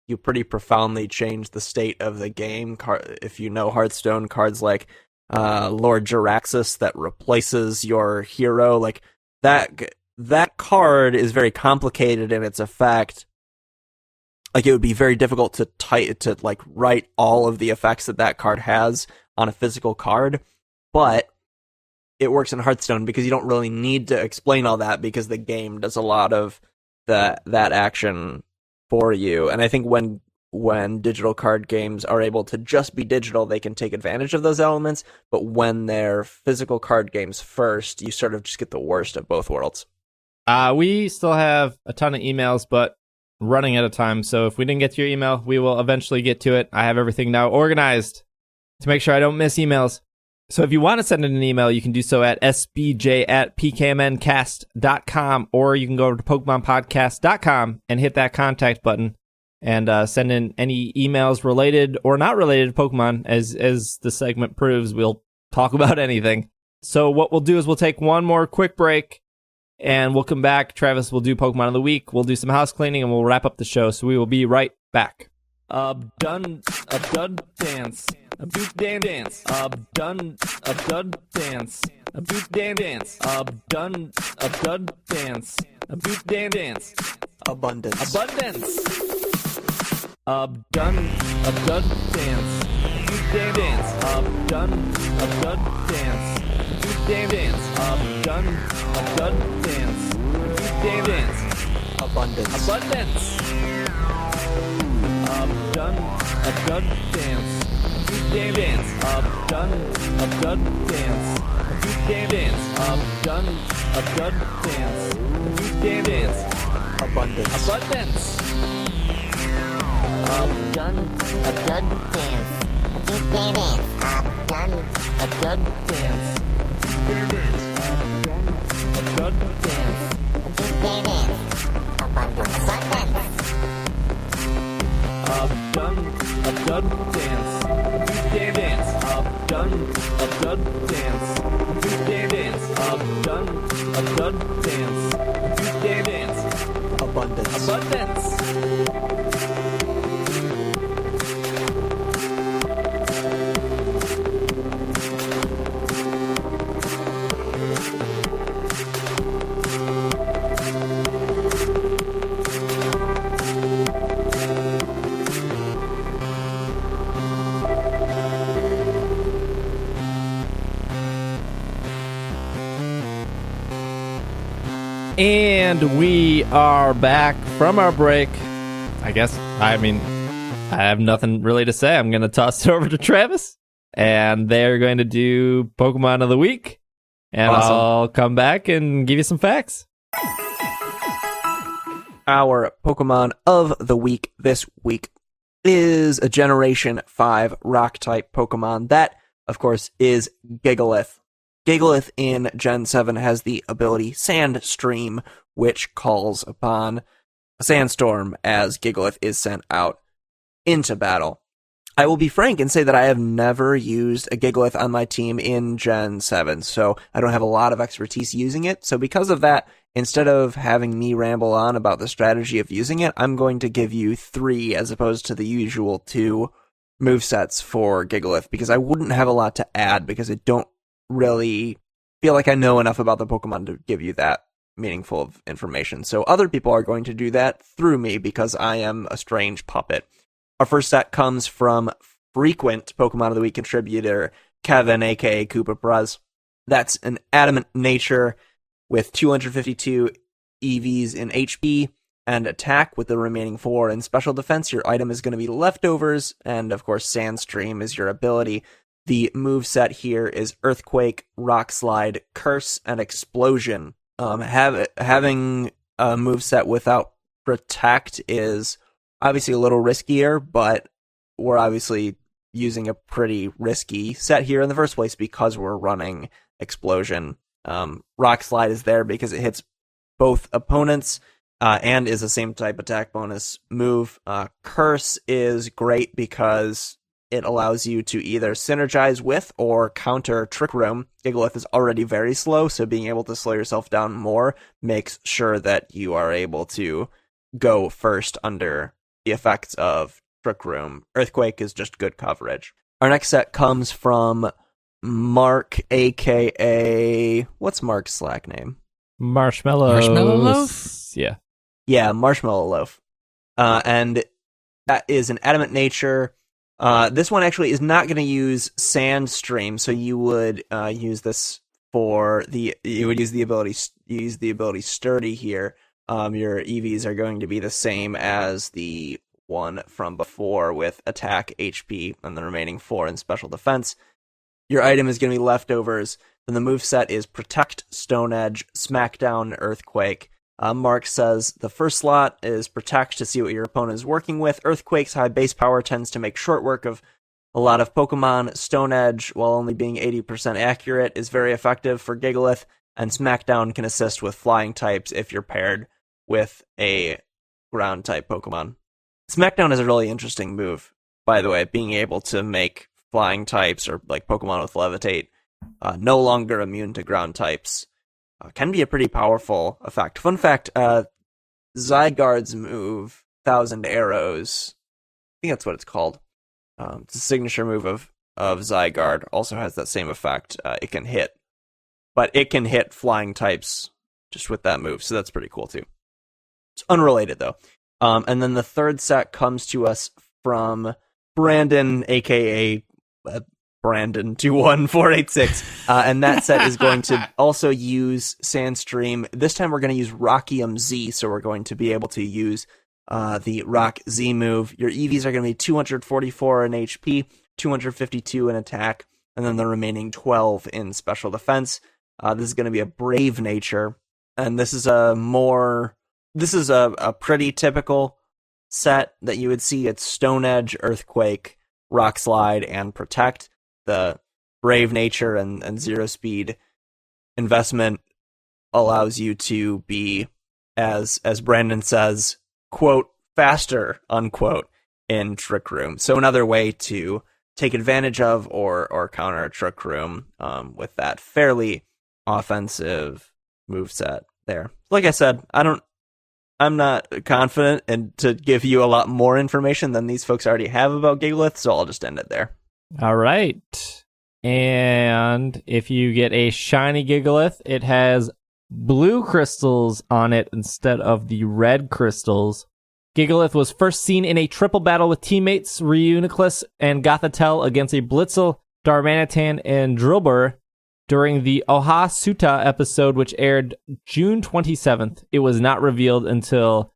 you pretty profoundly change the state of the game. If you know Hearthstone, cards like Lord Jaraxxus that replaces your hero, like that card is very complicated in its effect. Like it would be very difficult to like write all of the effects that card has on a physical card, but it works in Hearthstone because you don't really need to explain all that because the game does a lot of that action for you. And I think when digital card games are able to just be digital, they can take advantage of those elements. But when they're physical card games first, you sort of just get the worst of both worlds. We still have a ton of emails, but running out of time. So if we didn't get to your email, we will eventually get to it. I have everything now organized to make sure I don't miss emails. So if you want to send in an email, you can do so at sbj@pkmncast.com, or you can go to PokemonPodcast.com and hit that contact button and send in any emails related or not related to Pokemon. As the segment proves, we'll talk about anything. So what we'll do is we'll take one more quick break and we'll come back. Travis will do Pokemon of the Week. We'll do some house cleaning and we'll wrap up the show. So we will be right back. Done dance. A boot dan dance. Done dance. A boot dan dance. Done dance. A boot dan dance. Abundance. Done dance. A boot dan dance. Done dance. A boot dan dance. Done dance. A boot dan dance. Abundance. Done dance. Done dance. Boot dan dance. Done dance. Boot dan dance. Done dance. Boot dan dance. Abundance. Done dance. Done dance. Boot dan dance. Done dance. Done dance. Done dance. Boot dan dance. Abundance. Done dance. Boot dan dance. Done dance. Boot dan dance. Done dance. Boot dan dance. Abundance. And we are back from our break. I have nothing really to say. I'm going to toss it over to Travis, and they're going to do Pokemon of the Week, and Awesome. I'll come back and give you some facts. Our Pokemon of the Week this week is a Generation 5 Rock-type Pokemon. That, of course, is Gigalith. Gigalith in Gen 7 has the ability Sandstream, which calls upon a sandstorm as Gigalith is sent out into battle. I will be frank and say that I have never used a Gigalith on my team in Gen 7, so I don't have a lot of expertise using it. So because of that, instead of having me ramble on about the strategy of using it, I'm going to give you 3 as opposed to the usual 2 movesets for Gigalith, because I wouldn't have a lot to add because I don't really feel like I know enough about the Pokemon to give you that meaningful of information. So other people are going to do that through me because I am a strange puppet. Our first set comes from frequent Pokemon of the Week contributor Kevin, aka Koopa Bruz. That's an adamant nature with 252 EVs in HP, and attack with the remaining 4. In special defense, your item is going to be leftovers, and of course, Sandstream is your ability. The move set here is Earthquake, Rock Slide, Curse, and Explosion. Having a move set without Protect is obviously a little riskier, but we're obviously using a pretty risky set here in the first place because we're running Explosion. Rock Slide is there because it hits both opponents and is the same type attack bonus move. Curse is great because it allows you to either synergize with or counter Trick Room. Gigalith is already very slow, so being able to slow yourself down more makes sure that you are able to go first under the effects of Trick Room. Earthquake is just good coverage. Our next set comes from Mark, aka... What's Mark's Slack name? Marshmallow Loaf? Yeah. Yeah, Marshmallow Loaf. And that is an Adamant Nature. This one actually is not going to use Sandstream, so you would use this for you would use the ability Sturdy here. Your EVs are going to be the same as the one from before with attack, HP, and the remaining 4 in special defense. Your item is going to be leftovers. Then the moveset is Protect, Stone Edge, Smackdown, Earthquake. Mark says the first slot is Protect to see what your opponent is working with. Earthquake's high base power tends to make short work of a lot of Pokemon. Stone Edge, while only being 80% accurate, is very effective for Gigalith. And Smackdown can assist with flying types if you're paired with a ground type Pokemon. Smackdown is a really interesting move, by the way, being able to make flying types or like Pokemon with Levitate no longer immune to ground types. Can be a pretty powerful effect. Fun fact, Zygarde's move, 1,000 Arrows, I think that's what it's called. It's a signature move of Zygarde, also has that same effect. It can hit, but it can hit flying types just with that move, so that's pretty cool too. It's unrelated though. And then the third set comes to us from Brandon, aka Brandon21486, and that set is going to also use Sandstream. This time we're going to use Rockium Z, so we're going to be able to use the Rock Z move. Your EVs are going to be 244 in HP, 252 in attack, and then the remaining 12 in special defense. This is going to be a Brave Nature, and this is a pretty typical set that you would see. It's Stone Edge, Earthquake, Rock Slide, and Protect. The Brave Nature and Zero Speed investment allows you to be, as Brandon says, quote, faster, unquote, in Trick Room. So another way to take advantage of or counter a Trick Room with that fairly offensive moveset there. Like I said, I'm not confident to give you a lot more information than these folks already have about Gigalith, so I'll just end it there. All right. And if you get a shiny Gigalith, it has blue crystals on it instead of the red crystals. Gigalith was first seen in a triple battle with teammates Reuniclus and Gothitelle against a Blitzel, Darmanitan, and Drillbur during the Oha Suta episode, which aired June 27th. It was not revealed until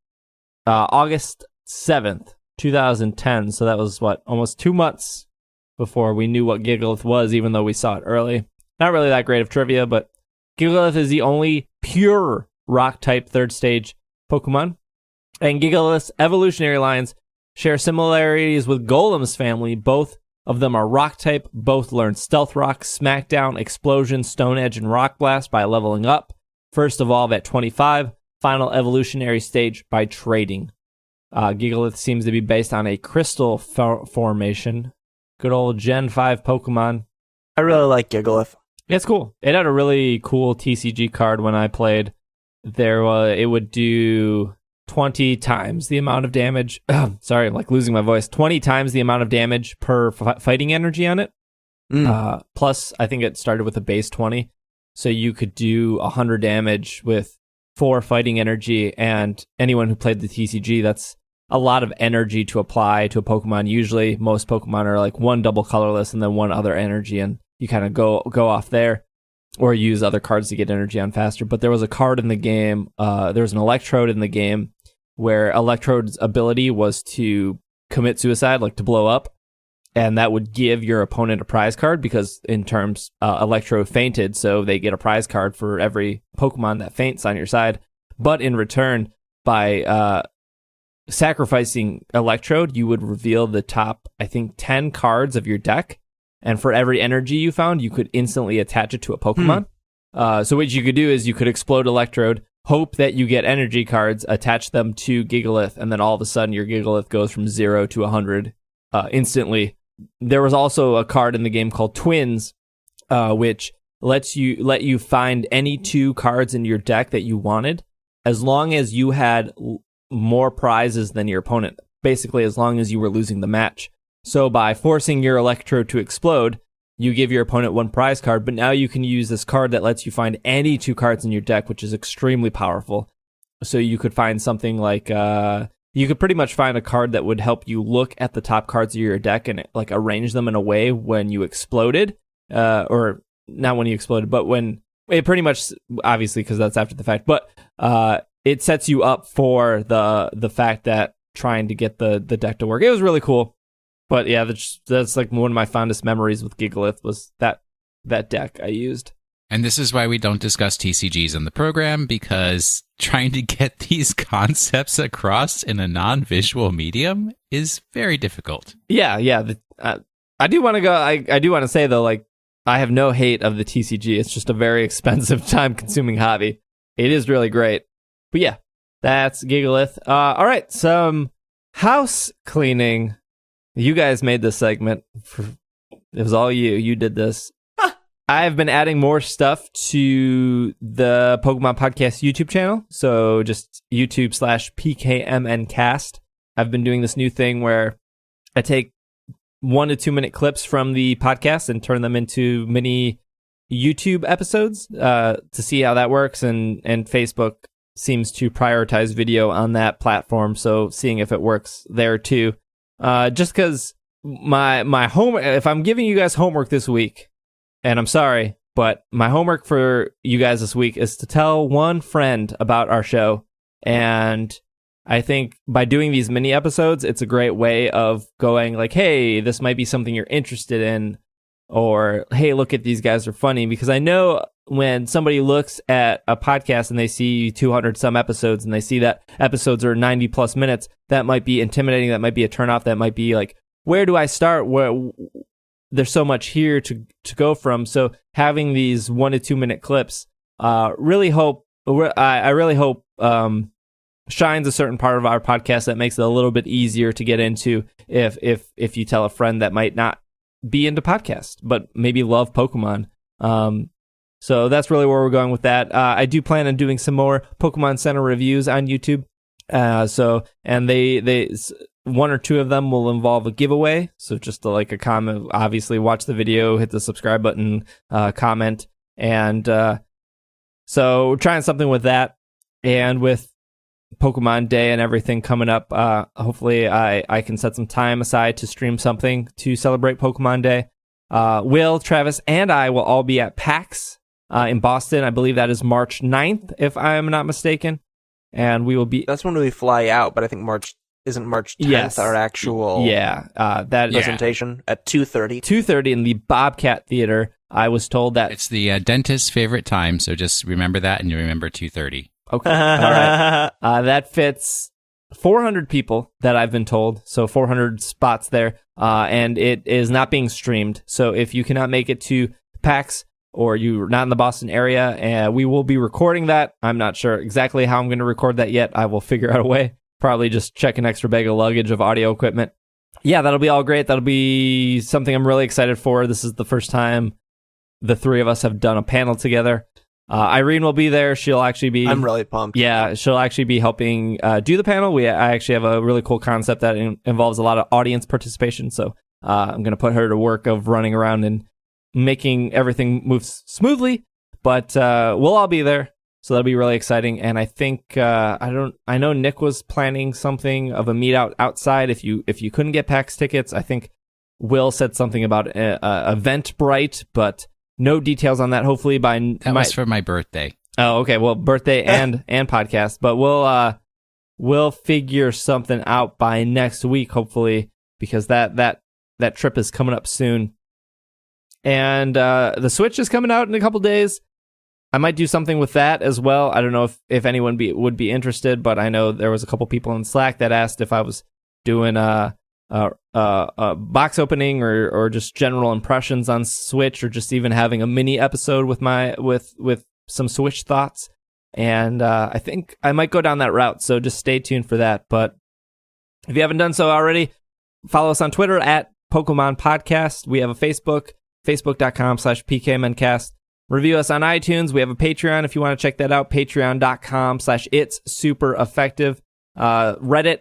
August 7th, 2010. So that was, almost 2 months before we knew what Gigalith was, even though we saw it early. Not really that great of trivia, but Gigalith is the only pure rock-type third stage Pokemon. And Gigalith's evolutionary lines share similarities with Golem's family. Both of them are rock-type. Both learn Stealth Rock, Smackdown, Explosion, Stone Edge, and Rock Blast by leveling up. First evolve at 25. Final evolutionary stage by trading. Gigalith seems to be based on a crystal formation. Good old Gen 5 Pokemon. I really like Gigalith. Yeah, it's cool. It had a really cool TCG card when I played. It would do 20 times the amount of damage. Sorry, I'm losing my voice. 20 times the amount of damage per fighting energy on it. Plus, I think it started with a base 20. So you could do 100 damage with 4 fighting energy. And anyone who played the TCG, that's a lot of energy to apply to a Pokemon. Usually, most Pokemon are one double colorless and then one other energy. And you kind of go off there or use other cards to get energy on faster. But there was a card in the game. There was an Electrode in the game where Electrode's ability was to commit suicide, like to blow up, and that would give your opponent a prize card because in terms, Electrode fainted, so they get a prize card for every Pokemon that faints on your side. But in return, by sacrificing Electrode, you would reveal the top, I think, 10 cards of your deck, and for every energy you found, you could instantly attach it to a Pokemon. So what you could do is you could explode Electrode, hope that you get energy cards, attach them to Gigalith, and then all of a sudden your Gigalith goes from 0 to 100 instantly. There was also a card in the game called Twins, which let you find any 2 cards in your deck that you wanted, as long as you had more prizes than your opponent. Basically, as long as you were losing the match. So by forcing your Electrode to explode, you give your opponent 1 prize card, but now you can use this card that lets you find any 2 cards in your deck, which is extremely powerful. So you could find something like you could pretty much find a card that would help you look at the top cards of your deck and like arrange them in a way when you exploded, or not when you exploded, but when it pretty much, obviously because that's after the fact, but it sets you up for the fact that trying to get the deck to work. It was really cool, but yeah, that's like one of my fondest memories with Gigalith was that deck I used. And this is why we don't discuss TCGs in the program, because trying to get these concepts across in a non-visual medium is very difficult. Yeah. I do want to go. I do want to say though, like, I have no hate of the TCG. It's just a very expensive, time-consuming hobby. It is really great, but yeah, that's Gigalith. All right, some house cleaning. You guys made this segment. It was all you. You did this. I've been adding more stuff to the Pokemon Podcast YouTube channel. So just YouTube/PKMNcast. I've been doing this new thing where I take 1 to 2 minute clips from the podcast and turn them into mini YouTube episodes to see how that works. And Facebook seems to prioritize video on that platform. So seeing if it works there too. Just because my homework, if I'm giving you guys homework this week, and I'm sorry, but my homework for you guys this week is to tell 1 friend about our show. And I think by doing these mini episodes, it's a great way of going like, hey, this might be something you're interested in, or hey, look at these guys are funny. Because I know when somebody looks at a podcast and they see 200 some episodes and they see that episodes are 90 plus minutes, that might be intimidating. That might be a turnoff. That might be like, where do I start? Where there's so much here to go from. So having these 1 to 2 minute clips, I really hope shines a certain part of our podcast that makes it a little bit easier to get into if you tell a friend that might not be into podcasts, but maybe love Pokemon. So that's really where we're going with that. I do plan on doing some more Pokemon Center reviews on YouTube. And they 1 or 2 of them will involve a giveaway. So just like a comment, obviously watch the video, hit the subscribe button, comment. And so we're trying something with that. And with Pokemon Day and everything coming up, hopefully I can set some time aside to stream something to celebrate Pokemon Day. Will, Travis, and I will all be at PAX in Boston. I believe that is March 9th, if I'm not mistaken. And we will be... That's when we fly out, but I think March 10th yes. our actual that presentation at 2:30. 2:30 in the Bobcat Theater. I was told that... It's the dentist's favorite time, so just remember that and you remember 2:30. Okay, all right. That fits 400 people that I've been told, so 400 spots there, and it is not being streamed. So if you cannot make it to PAX or you're not in the Boston area, we will be recording that. I'm not sure exactly how I'm going to record that yet. I will figure out a way. Probably just check an extra bag of luggage of audio equipment. Yeah, that'll be all great. That'll be something I'm really excited for. This is the first time the 3 of us have done a panel together. Irene will be there. She'll actually be... I'm really pumped. Yeah, she'll actually be helping do the panel. I actually have a really cool concept that involves a lot of audience participation. So I'm going to put her to work of running around and making everything move smoothly. But we'll all be there. So that'll be really exciting. And I think, I know Nick was planning something of a meet out outside. If you couldn't get PAX tickets, I think Will said something about Eventbrite, but no details on that. Hopefully by that was for my birthday. Oh, okay. Well, birthday and podcast, but we'll we'll figure something out by next week, hopefully, because that trip is coming up soon. And the Switch is coming out in a couple days. I might do something with that as well. I don't know if anyone would be interested, but I know there was a couple people in Slack that asked if I was doing a box opening or just general impressions on Switch, or just even having a mini episode with some Switch thoughts. And I think I might go down that route, so just stay tuned for that. But if you haven't done so already, follow us on Twitter at Pokemon Podcast. We have a Facebook, facebook.com/PKMNcast. Review us on iTunes. We have a Patreon if you want to check that out, patreon.com/itssupereffective. Reddit,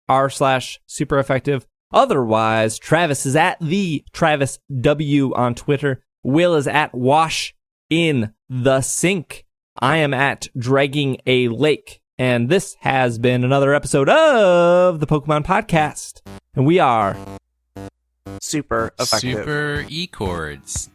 r/supereffective. Otherwise, Travis is at the Travis W on Twitter. Will is at Wash in the Sink. I am at Dragging a Lake. And this has been another episode of the Pokemon Podcast. And we are super effective. Super E-chords.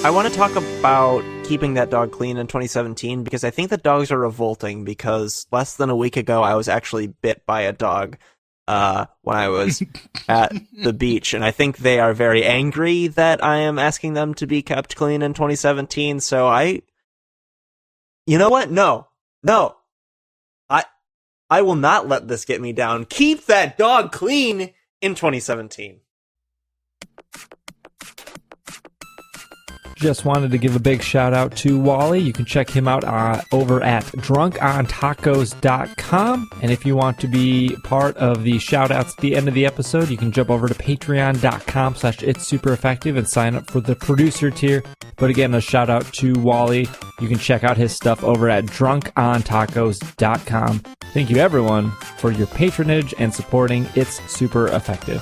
I want to talk about keeping that dog clean in 2017 because I think that dogs are revolting, because less than a week ago I was actually bit by a dog when I was at the beach, and I think they are very angry that I am asking them to be kept clean in 2017. So you know what? No. I will not let this get me down. Keep that dog clean in 2017. Just wanted to give a big shout out to Wally. You can check him out over at drunkontacos.com. And if you want to be part of the shout outs at the end of the episode, you can jump over to patreon.com/itssupereffective and sign up for the producer tier. But again, a shout out to Wally. You can check out his stuff over at drunkontacos.com. Thank you everyone for your patronage and supporting It's Super Effective.